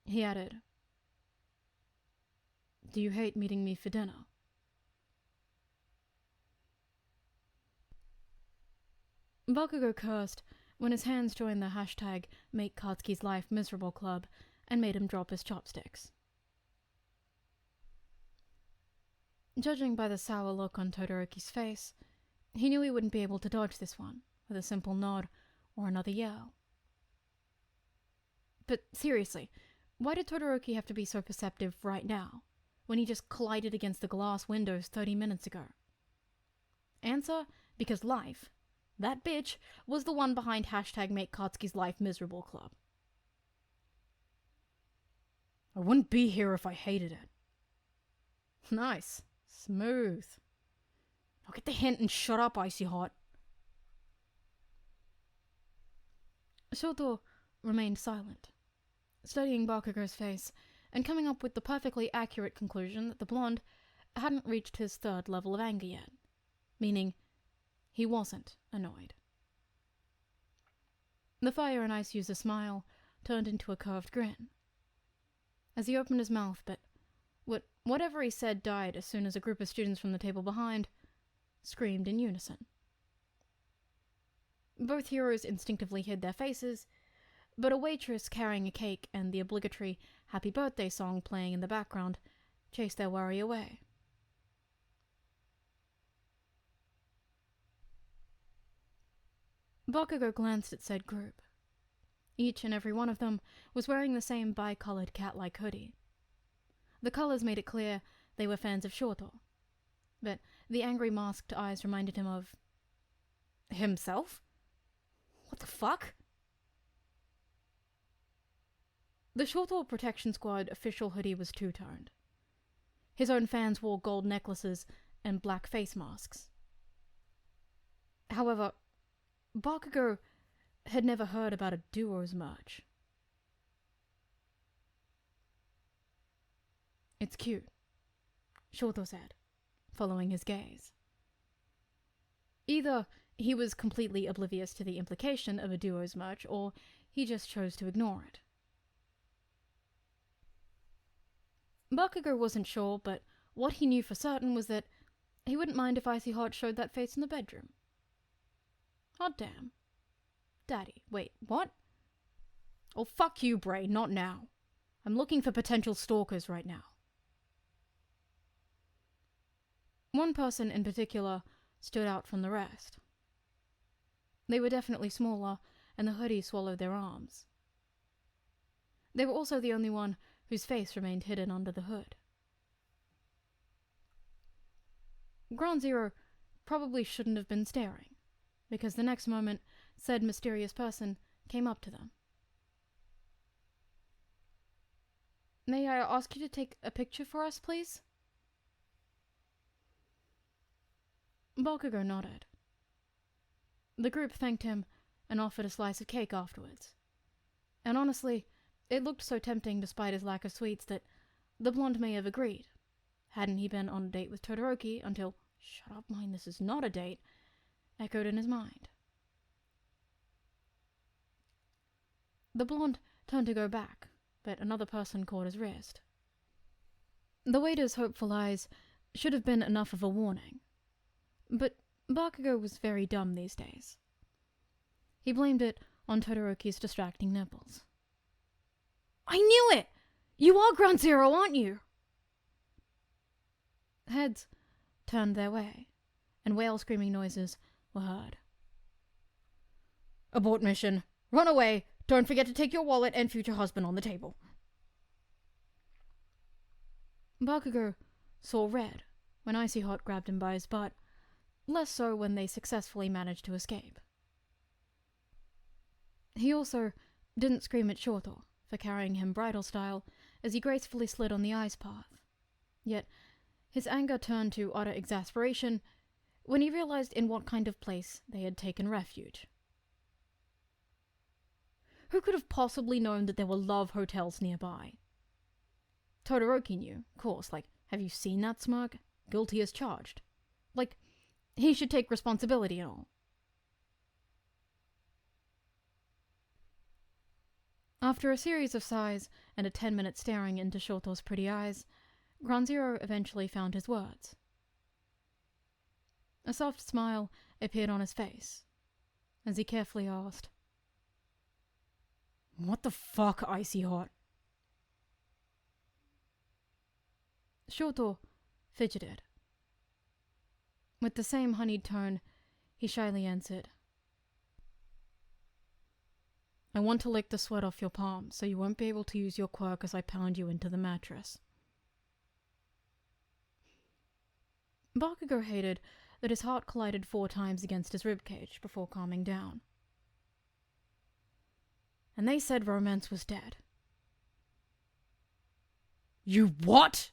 A: he added, Do you hate meeting me for dinner? Bakugou cursed when his hands joined the hashtag Make Katsuki's Life Miserable Club and made him drop his chopsticks. Judging by the sour look on Todoroki's face, he knew he wouldn't be able to dodge this one with a simple nod or another yell. But seriously, why did Todoroki have to be so perceptive right now, when he just collided against the glass windows 30 minutes ago? Answer, because Life, that bitch, was the one behind hashtag Make Katsuki's Life Miserable Club. I wouldn't be here if I hated it. Nice. Smooth. Now get the hint and shut up, Icy Hot. Shouto remained silent, studying Bakugou's face and coming up with the perfectly accurate conclusion that the blonde hadn't reached his third level of anger yet, meaning he wasn't annoyed. The Fire and Ice User smile turned into a curved grin as he opened his mouth, but whatever he said died as soon as a group of students from the table behind screamed in unison. Both heroes instinctively hid their faces, but a waitress carrying a cake and the obligatory Happy Birthday song playing in the background chased their worry away. Bakugou glanced at said group. Each and every one of them was wearing the same bi-colored cat-like hoodie. The colors made it clear they were fans of Shouto, but the angry masked eyes reminded him of... himself? What the fuck? The Shouto Protection Squad official hoodie was two-toned. His own fans wore gold necklaces and black face masks. However, Bakugou had never heard about a duo's merch. It's cute, Shouto said, following his gaze. Either he was completely oblivious to the implication of a duo's merch, or he just chose to ignore it. Bakugou wasn't sure, but what he knew for certain was that he wouldn't mind if Icy Hot showed that face in the bedroom. Hot damn. Daddy, wait, what? Oh, fuck you, Bray, not now. I'm looking for potential stalkers right now. One person in particular stood out from the rest. They were definitely smaller, and the hoodie swallowed their arms. They were also the only one whose face remained hidden under the hood. Ground Zero probably shouldn't have been staring, because the next moment, said mysterious person came up to them. May I ask you to take a picture for us, please? Bakugou nodded. The group thanked him and offered a slice of cake afterwards. And honestly, it looked so tempting despite his lack of sweets that the blonde may have agreed, hadn't he been on a date with Todoroki until, shut up, mine, this is not a date, echoed in his mind. The blonde turned to go back, but another person caught his wrist. The waiter's hopeful eyes should have been enough of a warning. But Bakugou was very dumb these days. He blamed it on Todoroki's distracting nipples. I knew it! You are Ground Zero, aren't you? Heads turned their way, and whale screaming noises were heard. Abort mission. Run away. Don't forget to take your wallet and future husband on the table. Bakugou saw red when Icy Hot grabbed him by his butt, less so when they successfully managed to escape. He also didn't scream at Shouto for carrying him bridal style as he gracefully slid on the ice path. Yet his anger turned to utter exasperation when he realized in what kind of place they had taken refuge. Who could have possibly known that there were love hotels nearby? Todoroki knew, of course, like, have you seen that smirk? Guilty as charged. Like, he should take responsibility and all. After a series of sighs and a 10-minute staring into Shouto's pretty eyes, Ground Zero eventually found his words. A soft smile appeared on his face as he carefully asked, What the fuck, Icy Hot? Shouto fidgeted. With the same honeyed tone, he shyly answered, I want to lick the sweat off your palm, so you won't be able to use your quirk as I pound you into the mattress. Bakugou hated that his heart collided 4 times against his ribcage before calming down. And they said romance was dead. You what?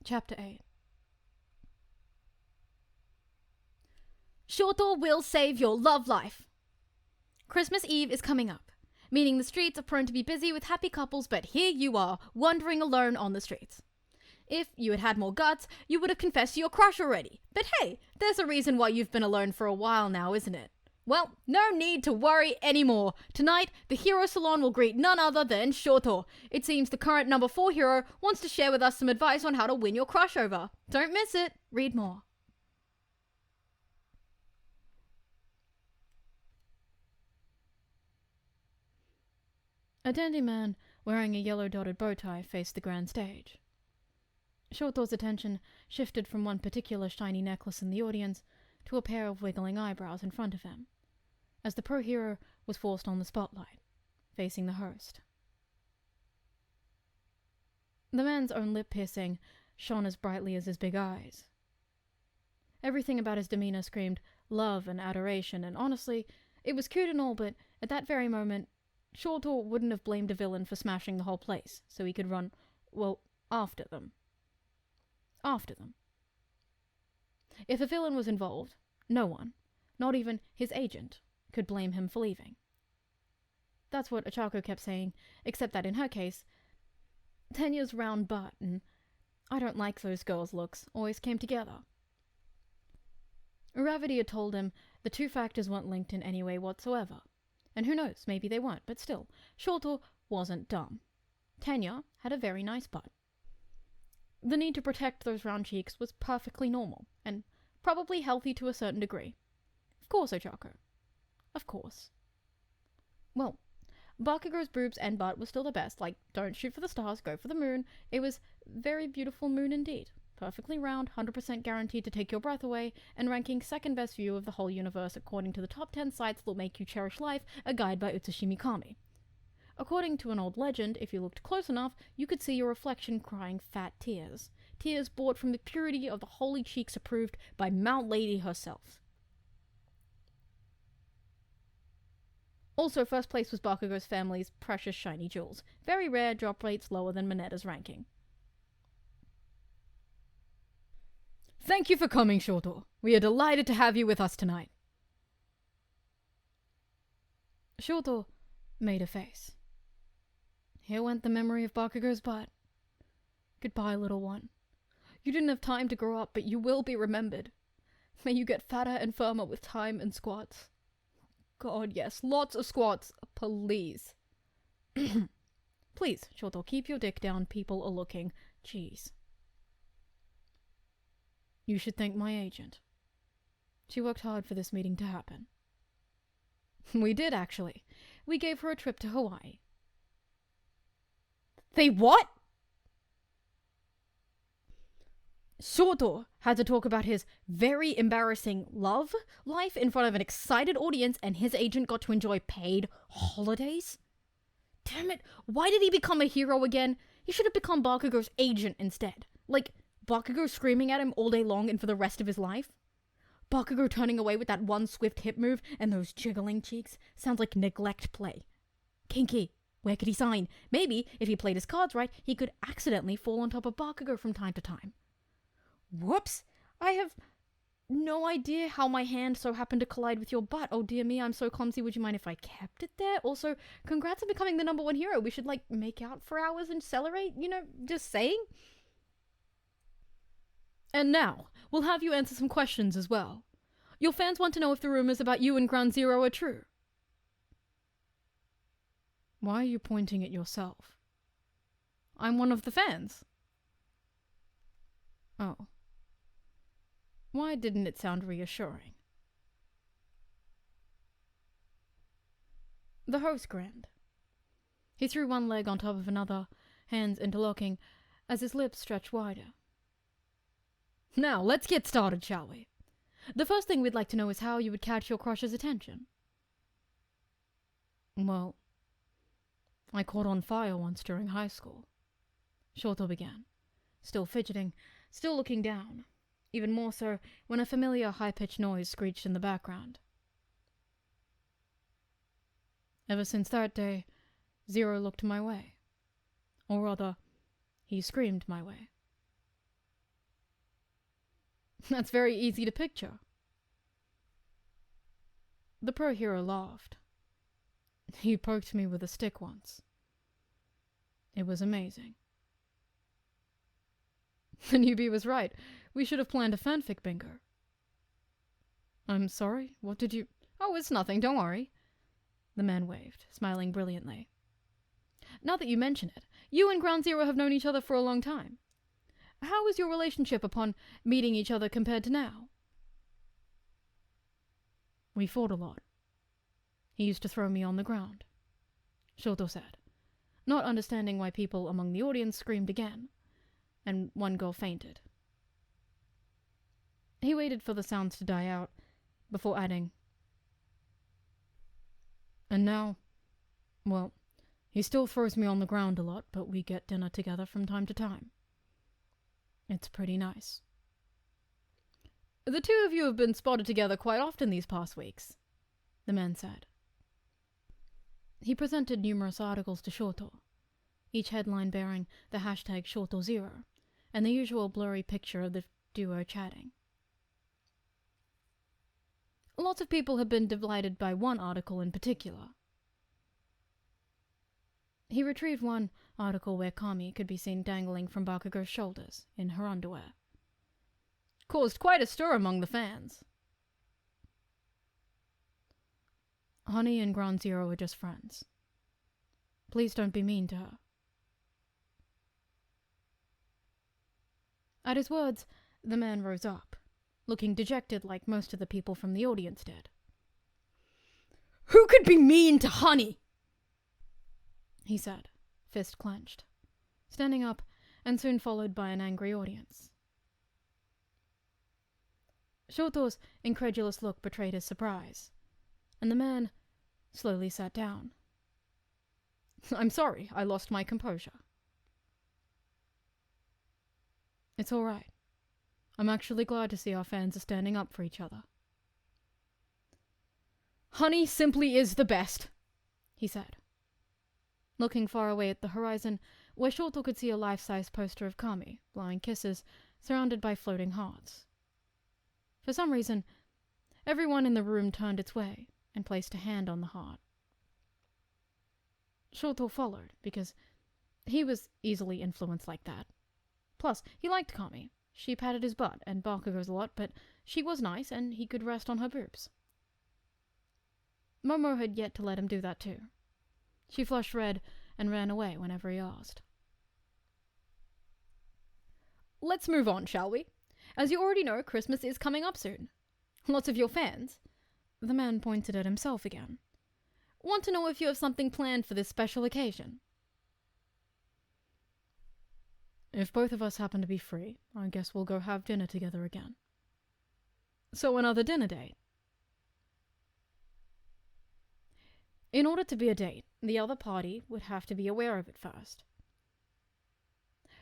A: Chapter 8.
B: Shouto will save your love life. Christmas Eve is coming up, meaning the streets are prone to be busy with happy couples, but here you are, wandering alone on the streets. If you had had more guts, you would have confessed to your crush already. But hey, there's a reason why you've been alone for a while now, isn't it? Well, no need to worry anymore. Tonight, the Hero Salon will greet none other than Shouto. It seems the current number 4 hero wants to share with us some advice on how to win your crush over. Don't miss it. Read more.
A: A dandy man wearing a yellow-dotted bow tie faced the grand stage, Shoto's attention shifted from one particular shiny necklace in the audience to a pair of wiggling eyebrows in front of him, as the pro hero was forced on the spotlight, facing the host. The man's own lip piercing shone as brightly as his big eyes. Everything about his demeanor screamed love and adoration, and honestly, it was cute and all, but at that very moment, Shouto wouldn't have blamed a villain for smashing the whole place, so he could run, well, after them. After them. If a villain was involved, no one, not even his agent, could blame him for leaving. That's what Ochako kept saying, except that in her case, Tenya's round butt and I don't like those girls' looks always came together. Uravity had told him the two factors weren't linked in any way whatsoever. And who knows, maybe they weren't, but still, Shouto wasn't dumb. Tenya had a very nice butt. The need to protect those round cheeks was perfectly normal, and probably healthy to a certain degree. Of course, Ochako. Of course. Well, Bakugou's boobs and butt was still the best, like, don't shoot for the stars, go for the moon. It was very beautiful moon indeed. Perfectly round, 100% guaranteed to take your breath away, and ranking second best view of the whole universe according to the top 10 sites that'll make you cherish life, a guide by Utsushi Mikami. According to an old legend, if you looked close enough, you could see your reflection crying fat tears. Tears brought from the purity of the holy cheeks approved by Mount Lady herself. Also, first place was Bakugou's family's precious shiny jewels. Very rare, drop rates lower than Minetta's ranking. Thank you for coming, Shouto. We are delighted to have you with us tonight. Shouto made a face. Here went the memory of Bakugou's butt. Goodbye, little one. You didn't have time to grow up, but you will be remembered. May you get fatter and firmer with time and squats. God, yes, lots of squats, please. Please, Shouto, keep your dick down, people are looking. Jeez. You should thank my agent. She worked hard for this meeting to happen. We did, actually. We gave her a trip to Hawaii. They what? Shouto had to talk about his very embarrassing love life in front of an excited audience, and his agent got to enjoy paid holidays? Damn it, why did he become a hero again? He should have become Bakugou's agent instead. Like, Bakugou screaming at him all day long and for the rest of his life? Bakugou turning away with that one swift hip move and those jiggling cheeks sounds like neglect play. Kinky. Where could he sign? Maybe, if he played his cards right, he could accidentally fall on top of Bakugou from time to time. Whoops! I have no idea how my hand so happened to collide with your butt. Oh dear me, I'm so clumsy. Would you mind if I kept it there? Also, congrats on becoming the #1 hero. We should, like, make out for hours and celebrate, you know, just saying. And now, we'll have you answer some questions as well. Your fans want to know if the rumors about you and Ground Zero are true. Why are you pointing at yourself? I'm one of the fans. Oh. Why didn't it sound reassuring? The host grinned. He threw one leg on top of another, hands interlocking, as his lips stretched wider. Now, let's get started, shall we? The first thing we'd like to know is how you would catch your crush's attention. Well, I caught on fire once during high school. Shouto began, still fidgeting, still looking down, even more so when a familiar high-pitched noise screeched in the background. Ever since that day, Zero looked my way. Or rather, he screamed my way. That's very easy to picture. The pro hero laughed. He poked me with a stick once. It was amazing. The newbie was right. We should have planned a fanfic bingo. I'm sorry, what did you... Oh, it's nothing, don't worry. The man waved, smiling brilliantly. Now that you mention it, you and Ground Zero have known each other for a long time. How was your relationship upon meeting each other compared to now? We fought a lot. He used to throw me on the ground, Shouto said, not understanding why people among the audience screamed again, and one girl fainted. He waited for the sounds to die out, before adding, "And now, well, he still throws me on the ground a lot, but we get dinner together from time to time. It's pretty nice." "The two of you have been spotted together quite often these past weeks," the man said. He presented numerous articles to Shouto, each headline bearing the hashtag Shouto0, and the usual blurry picture of the duo chatting. Lots of people have been delighted by one article in particular. He retrieved one article where Kami could be seen dangling from Bakugou's shoulders in her underwear. Caused quite a stir among the fans. "Honey and Ground Zero are just friends. Please don't be mean to her." At his words, the man rose up, looking dejected like most of the people from the audience did. "Who could be mean to Honey?" he said, fist clenched, standing up and soon followed by an angry audience. Shouto's incredulous look betrayed his surprise, and the man slowly sat down. "I'm sorry, I lost my composure." "It's all right. I'm actually glad to see our fans are standing up for each other." "Honey simply is the best," he said, looking far away at the horizon, where Shouto could see a life-size poster of Kami blowing kisses, surrounded by floating hearts. For some reason, everyone in the room turned its way and placed a hand on the heart. Shouto followed, because he was easily influenced like that. Plus, he liked Kami. She patted his butt and Bakugou's a lot, but she was nice and he could rest on her boobs. Momo had yet to let him do that too. She flushed red and ran away whenever he asked. "Let's move on, shall we? As you already know, Christmas is coming up soon. Lots of your fans," the man pointed at himself again, "want to know if you have something planned for this special occasion." "If both of us happen to be free, I guess we'll go have dinner together again." "So another dinner date?" In order to be a date, the other party would have to be aware of it first.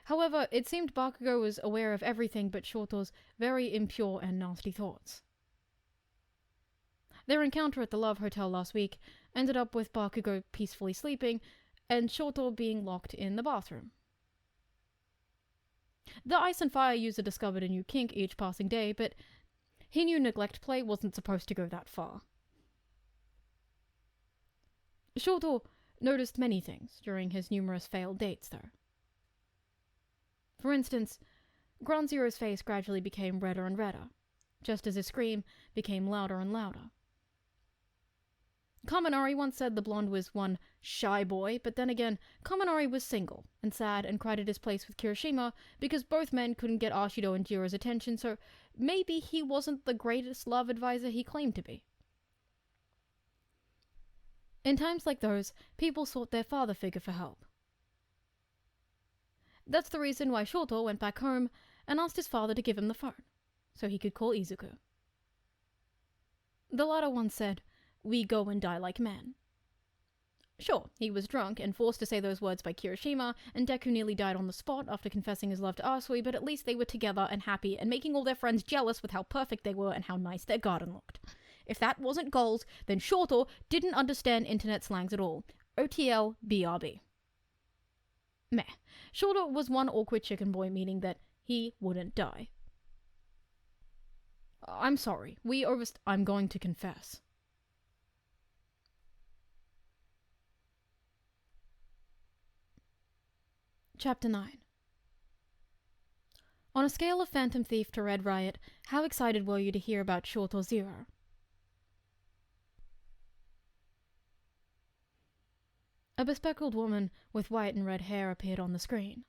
A: However, it seemed Bakugou was aware of everything but Shouto's very impure and nasty thoughts. Their encounter at the Love Hotel last week ended up with Bakugou peacefully sleeping and Shouto being locked in the bathroom. The Ice and Fire user discovered a new kink each passing day, but he knew neglect play wasn't supposed to go that far. Shouto noticed many things during his numerous failed dates, though. For instance, Ground Zero's face gradually became redder and redder, just as his scream became louder and louder. Kaminari once said the blonde was one shy boy, but then again, Kaminari was single and sad and cried at his place with Kirishima because both men couldn't get Ashido and Jiro's attention, so maybe he wasn't the greatest love advisor he claimed to be. In times like those, people sought their father figure for help. That's the reason why Shouto went back home and asked his father to give him the phone, so he could call Izuku. The latter once said, "We go and die like men." Sure, he was drunk and forced to say those words by Kirishima, and Deku nearly died on the spot after confessing his love to Asui, but at least they were together and happy and making all their friends jealous with how perfect they were and how nice their garden looked. If that wasn't goals, then Shouto didn't understand internet slangs at all. OTL BRB. Meh. Shouto was one awkward chicken boy, meaning that he wouldn't die. "I'm sorry. I'm going to confess." Chapter 9. On a scale of Phantom Thief to Red Riot, how excited were you to hear about Shouto 0? A bespectacled woman with white and red hair appeared on the screen.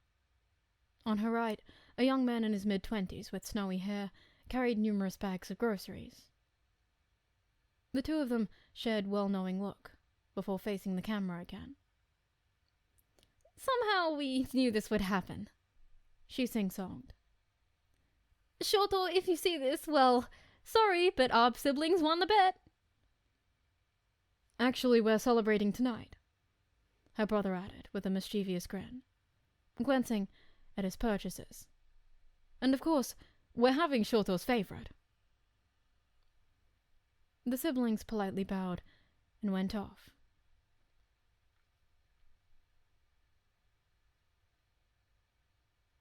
A: On her right, a young man in his mid-20s with snowy hair carried numerous bags of groceries. The two of them shared well-knowing look, before facing the camera again. "Somehow we knew this would happen," she sing-songed.
B: Shouto, if you see this, well, sorry, but our siblings won the bet.
A: Actually, we're celebrating tonight, her brother added with a mischievous grin, glancing at his purchases. And of course, we're having Shouto's favorite. The siblings politely bowed and went off.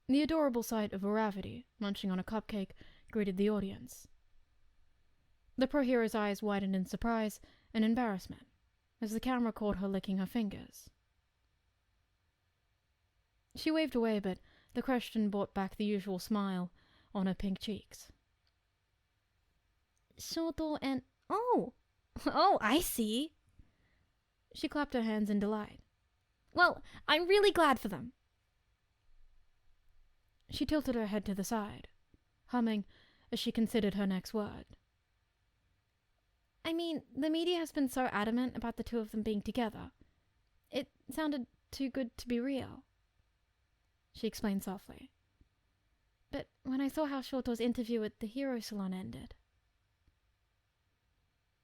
A: The adorable sight of Uravity munching on a cupcake greeted the audience. The pro hero's eyes widened in surprise and embarrassment as the camera caught her licking her fingers. She waved away, but the question brought back the usual smile on her pink cheeks.
C: Shouto and... Oh, I see.
A: She clapped her hands in delight.
B: Well, I'm really glad for them.
A: She tilted her head to the side, humming as she considered her next word.
C: I mean, the media has been so adamant about the two of them being together. It sounded too good to be real, she explained softly. But when I saw how Shouto's interview at the Hero Salon ended...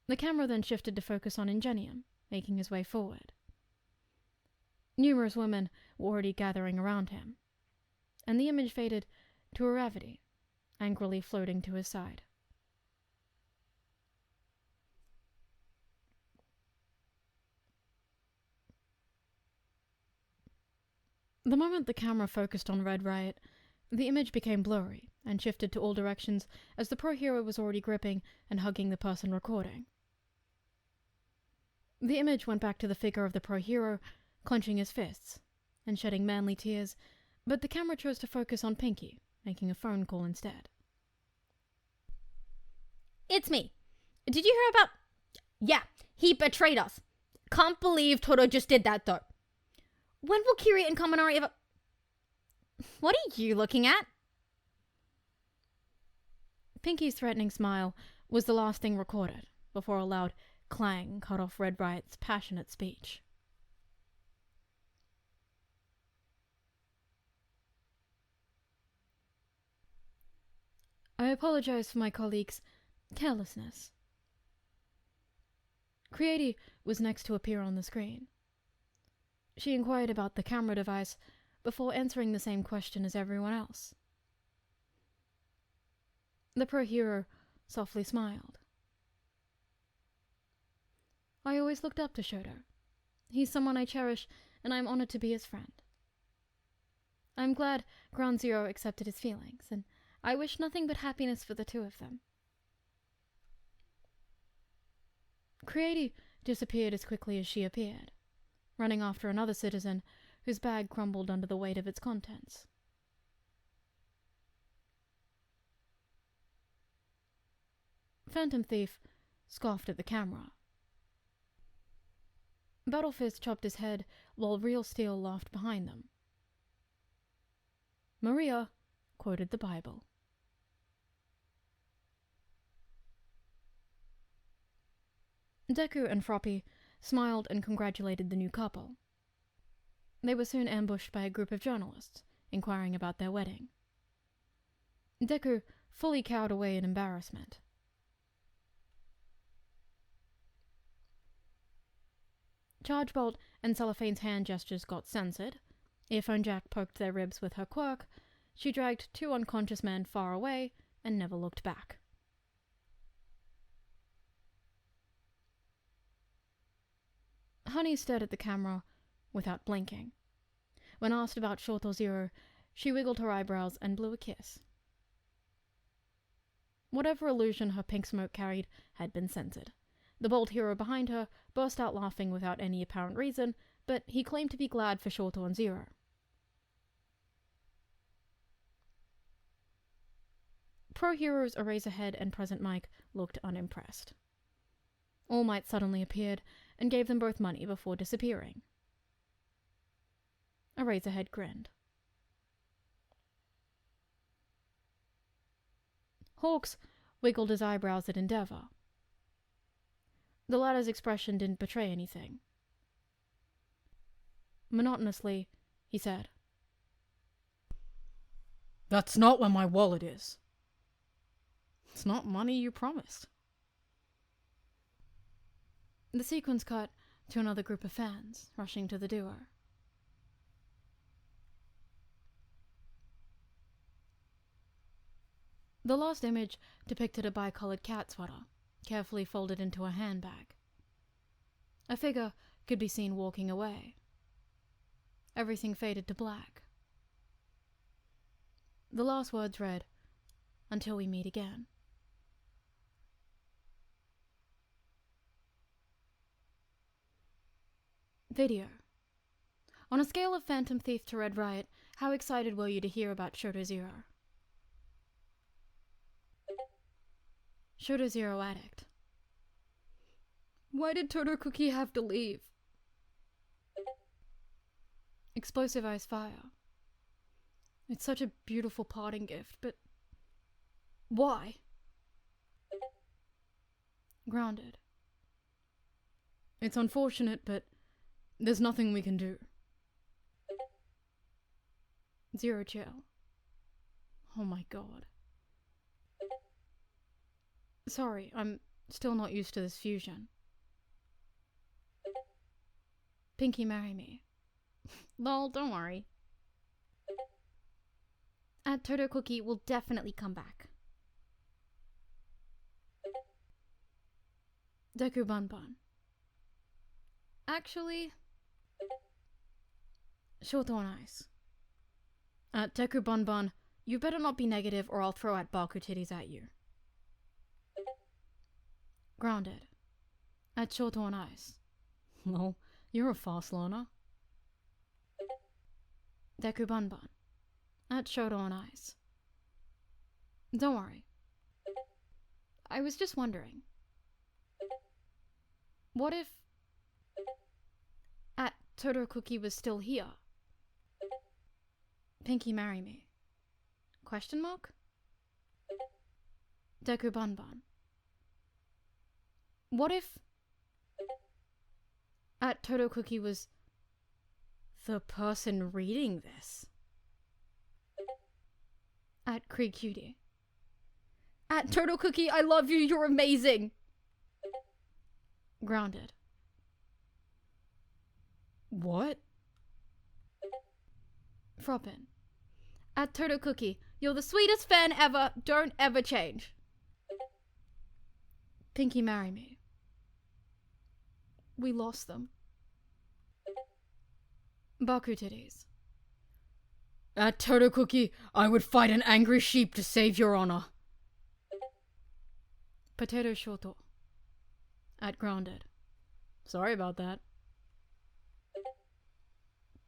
A: The camera then shifted to focus on Ingenium, making his way forward. Numerous women were already gathering around him, and the image faded to Uravity, angrily floating to his side. The moment the camera focused on Red Riot, the image became blurry and shifted to all directions as the pro hero was already gripping and hugging the person recording. The image went back to the figure of the pro hero, clenching his fists and shedding manly tears, but the camera chose to focus on Pinky, making a phone call instead.
B: It's me. Did you hear about... Yeah, he betrayed us. Can't believe Todo just did that, though. When will Kiri and Kaminari ever... What are you looking at?
A: Pinky's threatening smile was the last thing recorded, before a loud clang cut off Red Riot's passionate speech. I apologize for my colleague's carelessness. Creati was next to appear on the screen. She inquired about the camera device before answering the same question as everyone else. The pro hero softly smiled. I always looked up to Shouto. He's someone I cherish, and I'm honored to be his friend. I'm glad Ground Zero accepted his feelings, and I wish nothing but happiness for the two of them. Creati disappeared as quickly as she appeared, running after another citizen whose bag crumbled under the weight of its contents. Phantom Thief scoffed at the camera. Battlefist chopped his head while Real Steel laughed behind them. Maria quoted the Bible. Deku and Froppy smiled and congratulated the new couple. They were soon ambushed by a group of journalists, inquiring about their wedding. Deku fully cowed away in embarrassment. Chargebolt and Cellophane's hand gestures got censored. Earphone Jack poked their ribs with her quirk. She dragged two unconscious men far away and never looked back. Honey stared at the camera without blinking. When asked about Shouto Zero, she wiggled her eyebrows and blew a kiss. Whatever illusion her pink smoke carried had been censored. The bold hero behind her burst out laughing without any apparent reason, but he claimed to be glad for Shouto and Zero. Pro Heroes Eraserhead and Present Mike looked unimpressed. All Might suddenly appeared and gave them both money before disappearing. Eraserhead grinned. Hawks wiggled his eyebrows at Endeavor. The latter's expression didn't betray anything. Monotonously, he said, That's not where my wallet is. It's not money you promised. The sequence cut to another group of fans rushing to the duo. The last image depicted a bi-colored cat sweater, carefully folded into a handbag. A figure could be seen walking away. Everything faded to black. The last words read, "Until we meet again." Video. On a scale of Phantom Thief to Red Riot, how excited were you to hear about Shouto Zero? Shouto Zero Addict. Why did Todo Cookie have to leave? Explosive Ice Fire. It's such a beautiful parting gift, but why? Grounded. It's unfortunate, but there's nothing we can do. Zero Chill. Oh my god. Sorry, I'm still not used to this fusion. Pinky Marry Me. Lol, don't worry.
B: Todo Cookie will definitely come back.
A: Deku Bun Bun.
B: Actually,
A: Shouto on Ice. Deku Bun Bun, you better not be negative or I'll throw at Baku titties at you. Grounded. Shouto on Ice. Lol, you're a fast learner. Deku Bun Bun. Shouto on Ice. Don't worry. I was just wondering. What if Todo Cookie was still here? Pinky Marry Me. Question mark? Deku Bun Bun. What if Todo Cookie was the person reading this? Krieg Cutie.
B: Todo Cookie, I love you, you're amazing!
A: Grounded. What? Froppin.
B: Todo Cookie, you're the sweetest fan ever, don't ever change.
A: Pinky Marry Me. We lost them. Baku titties. Todo Cookie, I would fight an angry sheep to save your honor. Potato Shoto. Grounded. Sorry about that.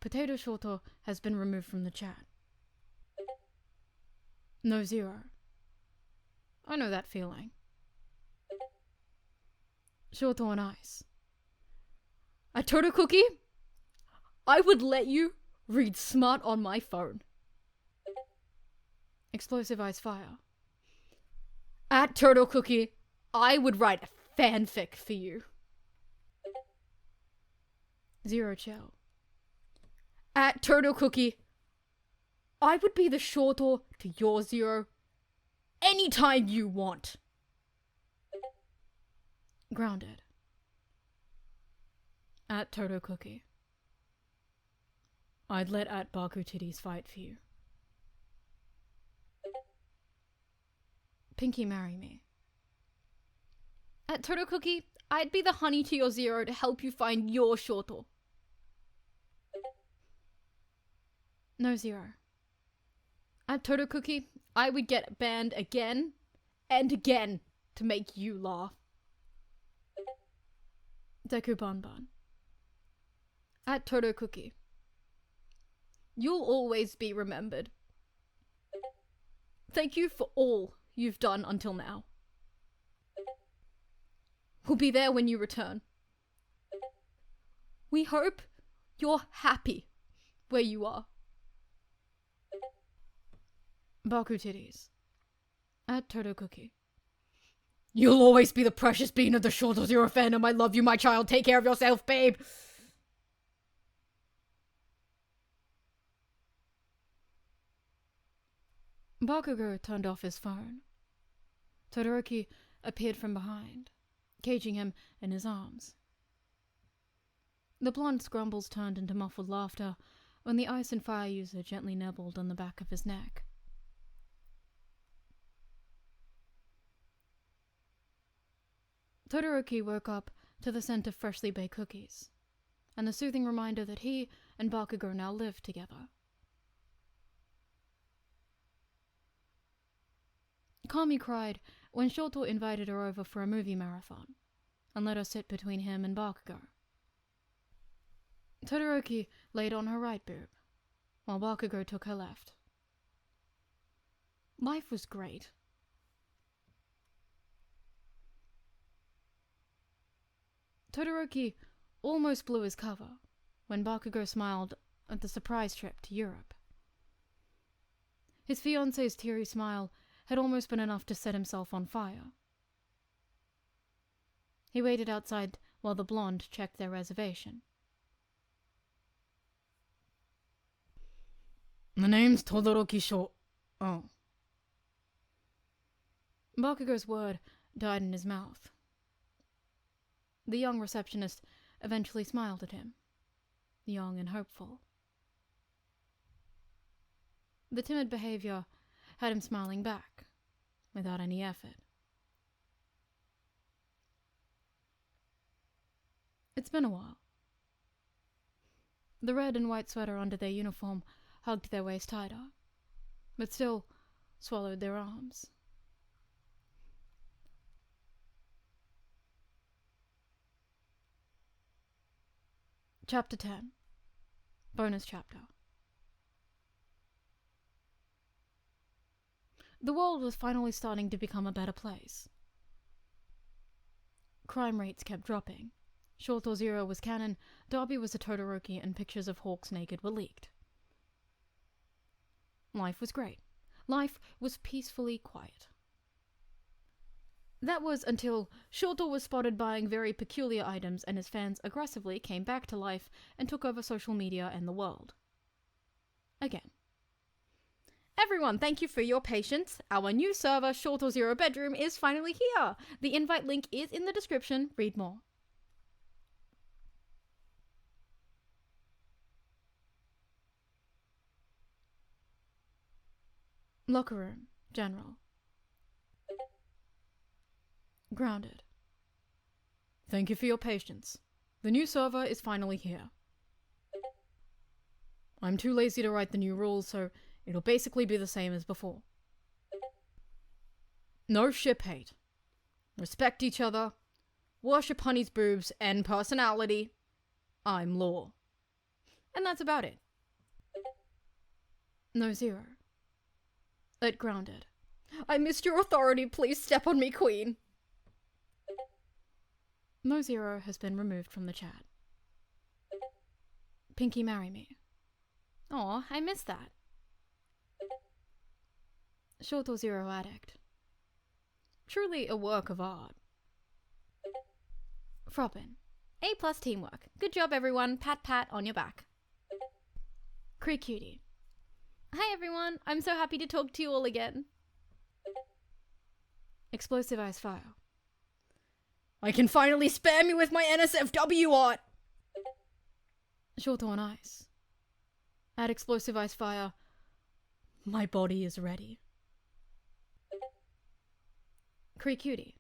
A: Potato Shoto has been removed from the chat. No Zero. I know that feeling. Shouto on Ice. Todo Cookie, I would let you read smart on my phone. Explosive Ice Fire. Todo Cookie, I would write a fanfic for you. Zero Chill. Todo Cookie, I would be the Shouto to your Zero anytime you want. Grounded. Todo Cookie. I'd let Baku titties fight for you. Pinky Marry Me.
B: Todo Cookie, I'd be the honey to your Zero to help you find your Shouto.
A: No Zero.
B: Todo Cookie, I would get banned again and again to make you laugh.
A: Deku Bun Bun.
B: Todo Cookie, you'll always be remembered. Thank you for all you've done until now. We'll be there when you return. We hope you're happy where you are.
A: Baku titties. Todo Cookie. You'll always be the precious bean of the Shouto Zero fandom. I love you, my child. Take care of yourself, babe. Bakugou turned off his phone. Todoroki appeared from behind, caging him in his arms. The blonde scrumbles turned into muffled laughter when the ice and fire user gently nibbled on the back of his neck. Todoroki woke up to the scent of freshly baked cookies, and the soothing reminder that he and Bakugou now live together. Kami cried when Shouto invited her over for a movie marathon, and let her sit between him and Bakugou. Todoroki laid on her right boob, while Bakugou took her left. Life was great. Todoroki almost blew his cover when Bakugou smiled at the surprise trip to Europe. His fiancée's teary smile had almost been enough to set himself on fire. He waited outside while the blonde checked their reservation. The name's Todoroki Oh. Bakugou's word died in his mouth. The young receptionist eventually smiled at him, young and hopeful. The timid behavior had him smiling back, without any effort. It's been a while. The red and white sweater under their uniform hugged their waist tighter, but still swallowed their arms. Chapter 10. Bonus chapter. The world was finally starting to become a better place. Crime rates kept dropping. Shouto Zero was canon, Derby was a Todoroki, and pictures of Hawks naked were leaked. Life was great. Life was peacefully quiet. That was until Shouto was spotted buying very peculiar items and his fans aggressively came back to life and took over social media and the world. Again.
B: Everyone, thank you for your patience. Our new server, Shouto Zero Bedroom, is finally here. The invite link is in the description. Read more.
A: Locker room, general. Grounded. Thank you for your patience. The new server is finally here. I'm too lazy to write the new rules, so it'll basically be the same as before. No ship hate. Respect each other. Worship Honey's boobs and personality. I'm Law. And that's about it. No Zero. At Grounded.
B: I missed your authority. Please step on me, Queen.
A: No Zero has been removed from the chat. Pinky marry me.
B: Aw, I missed that.
A: Shouto Zero addict.
B: Truly a work of art.
A: Froppin.
B: A+ teamwork. Good job, everyone. Pat pat on your back.
A: Cree Cutie.
B: Hi, everyone. I'm so happy to talk to you all again.
A: Explosive Ice Fire.
B: I can finally spare me with my NSFW art!
A: Shouto on Ice. Add Explosive Ice Fire. My body is ready. Cree Cutie.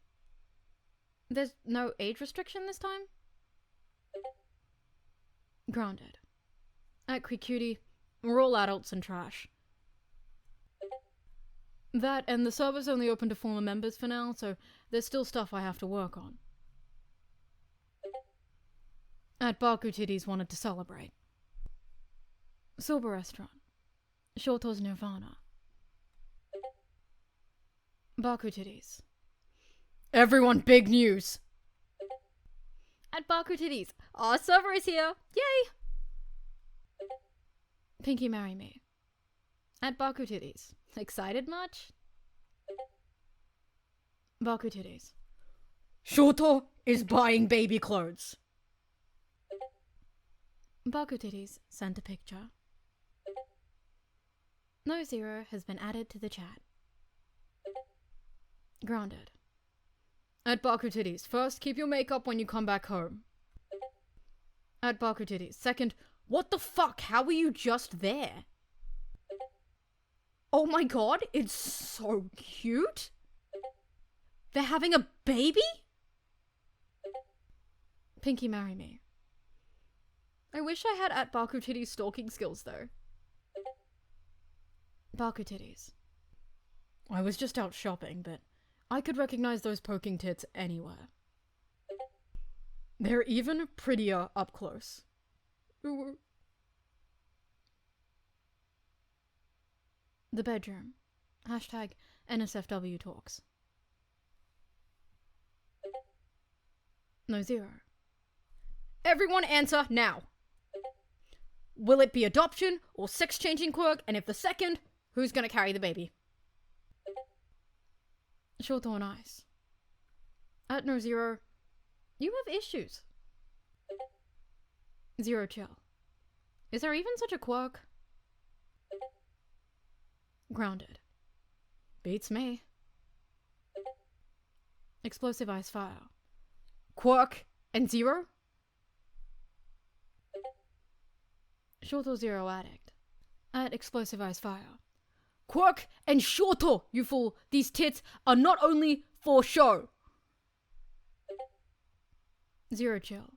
B: There's no age restriction this time?
A: Grounded. At Cree Cutie, we're all adults and trash. That, and the server's only open to former members for now, so there's still stuff I have to work on. At Baku Titties wanted to celebrate. Silver Restaurant. Shouto's Nirvana. Baku Titties. Everyone, big news!
B: At Baku Titties, our server is here! Yay!
A: Pinky marry me.
B: At Baku Titties. Excited much?
A: Baku Titties.
B: Shouto is buying baby clothes.
A: Baku Titties sent a picture.
C: No Zero has been added to the chat. Grounded.
B: At Baku Titties, first, keep your makeup when you come back home. At Baku Titties. Second, what the fuck? How were you just there? Oh my god, it's so cute. They're having a baby? Pinky, marry me. I wish I had at Baku Titties stalking skills though.
C: Baku Titties.
B: I was just out shopping, but I could recognize those poking tits anywhere. They're even prettier up close. Ooh.
C: The bedroom. Hashtag NSFW talks. No Zero.
B: Everyone answer now. Will it be adoption or sex-changing quirk? And if the second, who's gonna carry the baby?
C: Shouto on Ice.
B: At No Zero, you have issues.
C: Zero Chill.
B: Is there even such a quirk?
C: Grounded.
B: Beats me.
C: Explosive Ice Fire.
B: Quirk and Zero?
C: Shouto Zero Addict. At Explosive Ice Fire.
B: Quirk and Shouto, you fool. These tits are not only for show.
C: Zero Chill.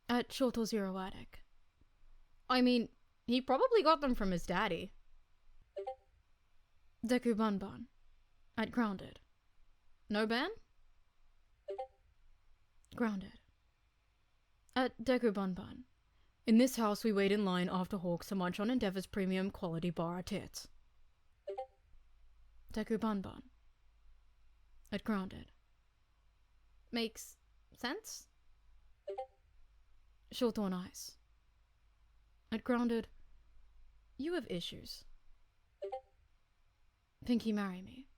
C: At Shouto Zero Addict.
B: I mean, he probably got them from his daddy.
C: Deku Banban. At Grounded.
B: No ban?
C: Grounded. At Deku Banban.
B: In this house, we wait in line after Hawks to munch on Endeavor's premium quality bar tits.
C: Deku Banban. At Grounded.
B: Makes sense?
C: Shouto on Ice. At Grounded. You have issues. Pinky, marry me.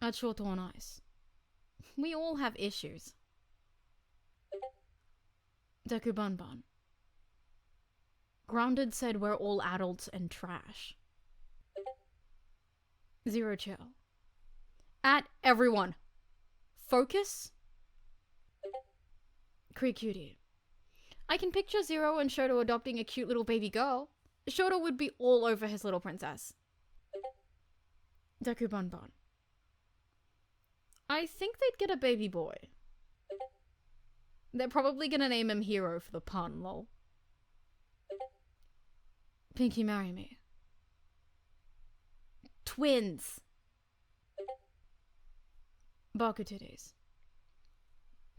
C: At Shouto on Ice.
B: We all have issues.
C: Deku Banban.
B: Grounded said we're all adults and trash.
C: Zero Chill.
B: At everyone. Focus?
C: Cutie.
B: I can picture Zero and Shouto adopting a cute little baby girl. Shouto would be all over his little princess.
C: Deku Banban.
B: I think they'd get a baby boy. They're probably gonna name him Hero for the pun, lol.
C: Pinky, marry me.
B: Twins.
C: Baku Titties.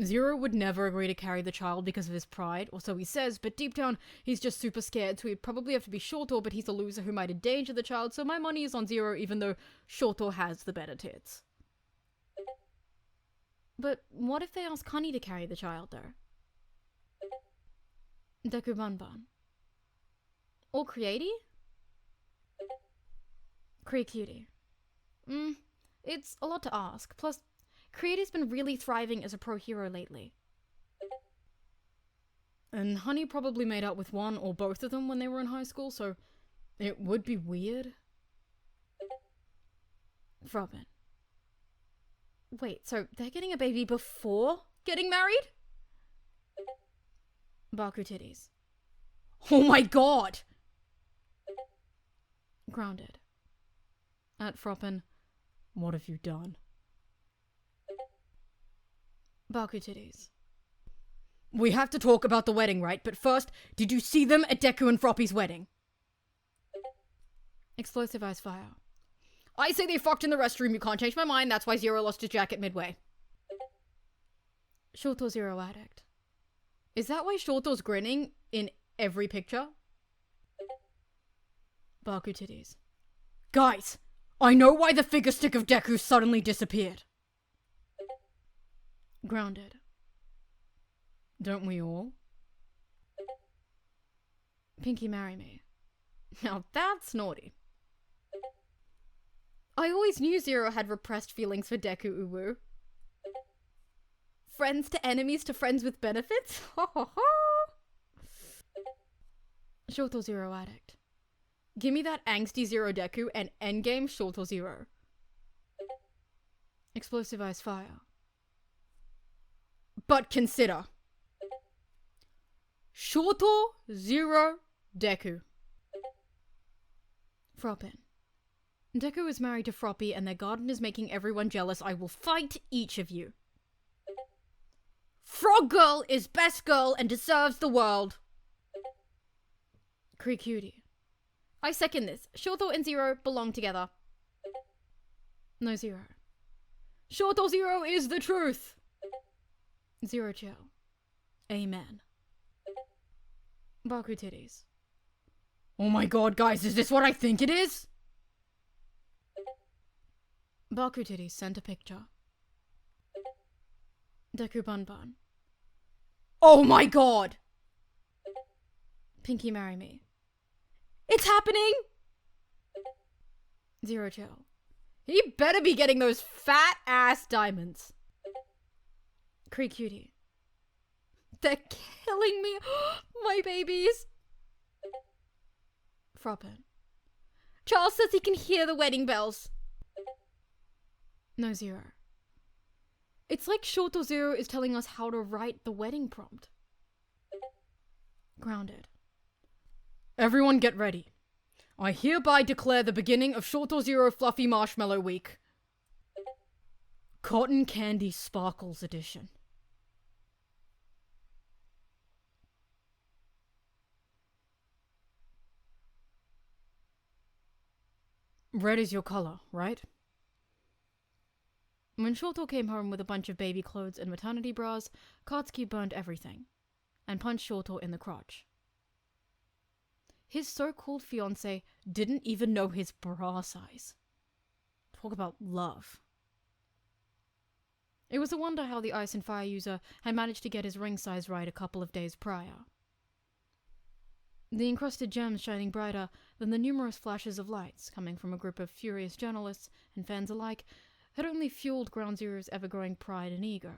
B: Zero would never agree to carry the child because of his pride, or so he says, but deep down, he's just super scared, so he'd probably have to be Shouto, but he's a loser who might endanger the child, so my money is on Zero, even though Shouto has the better tits.
C: But what if they ask Honey to carry the child, though? Deku Banban.
B: Or Creaty?
C: Cutie.
B: It's a lot to ask, plus Creaty's been really thriving as a pro hero lately. And Honey probably made out with one or both of them when they were in high school, so it would be weird.
C: Robin.
B: Wait, so they're getting a baby before getting married?
C: Baku Titties.
B: Oh my god!
C: Grounded.
B: At Froppin, what have you done?
C: Baku Titties.
B: We have to talk about the wedding, right? But first, did you see them at Deku and Froppy's wedding?
C: Explosive Ice Fire.
B: I say they fucked in the restroom, you can't change my mind, that's why Zero lost his jacket midway.
C: Shouto Zero Addict.
B: Is that why Shouto's grinning in every picture?
C: Baku Titties.
B: Guys, I know why the figure stick of Deku suddenly disappeared.
C: Grounded.
B: Don't we all?
C: Pinky, marry me.
B: Now that's naughty. I always knew Zero had repressed feelings for Deku Uwu. Friends to enemies to friends with benefits? Ho ho ho!
C: Shouto Zero Addict.
B: Give me that angsty Zero Deku and endgame Shouto Zero. Explosive Ice Fire. But consider. Shouto Zero Deku. Froppin. Deku is married to Froppy and their garden is making everyone jealous. I will fight each of you. Frog Girl is best girl and deserves the world. Cutie. I second this. Shouto and Zero belong together. No Zero. Shouto Zero is the truth. Zero Chill. Amen. Baku Titties. Oh my god, guys, is this what I think it is? Baku Titties sent a picture. Deku Bun Bun. Oh my god! Pinky Marry Me. It's happening! Zero Chill. He better be getting those fat ass diamonds. Cutie. They're killing me. My babies. Froppin. Charles says he can hear the wedding bells. No Zero. It's like Shouto Zero is telling us how to write the wedding prompt. Grounded. Everyone get ready. I hereby declare the beginning of Shouto Zero Fluffy Marshmallow Week. Cotton Candy Sparkles Edition. Red is your color, right? When Shouto came home with a bunch of baby clothes and maternity bras, Katsuki burned everything and punched Shouto in the crotch. His so-called fiancé didn't even know his bra size. Talk about love. It was a wonder how the Ice and Fire user had managed to get his ring size right a couple of days prior. The encrusted gems shining brighter than the numerous flashes of lights coming from a group of furious journalists and fans alike had only fueled Ground Zero's ever-growing pride and ego.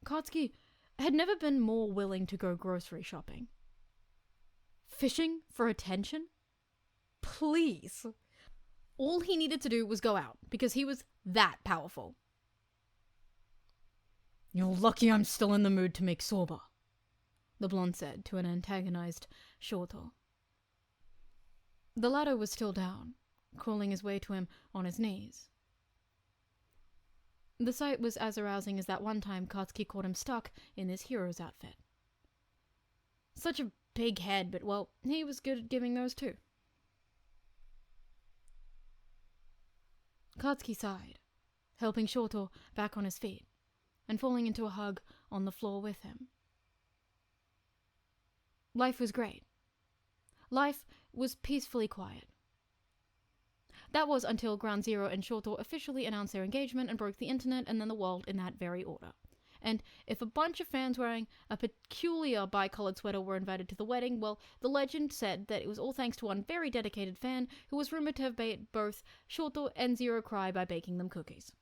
B: Katsuki had never been more willing to go grocery shopping. Fishing for attention? Please. All he needed to do was go out, because he was that powerful. You're lucky I'm still in the mood to make soba, the blonde said to an antagonized Shouto. The latter was still down, crawling his way to him on his knees. The sight was as arousing as that one time Katsuki caught him stuck in his hero's outfit. Such a big head, but well, he was good at giving those too. Katsuki sighed, helping Shouto back on his feet, and falling into a hug on the floor with him. Life was great. Life was peacefully quiet. That was until Ground Zero and Shouto officially announced their engagement and broke the internet and then the world in that very order. And if a bunch of fans wearing a peculiar bi-colored sweater were invited to the wedding, well, the legend said that it was all thanks to one very dedicated fan who was rumored to have made both Shouto and Zero cry by baking them cookies.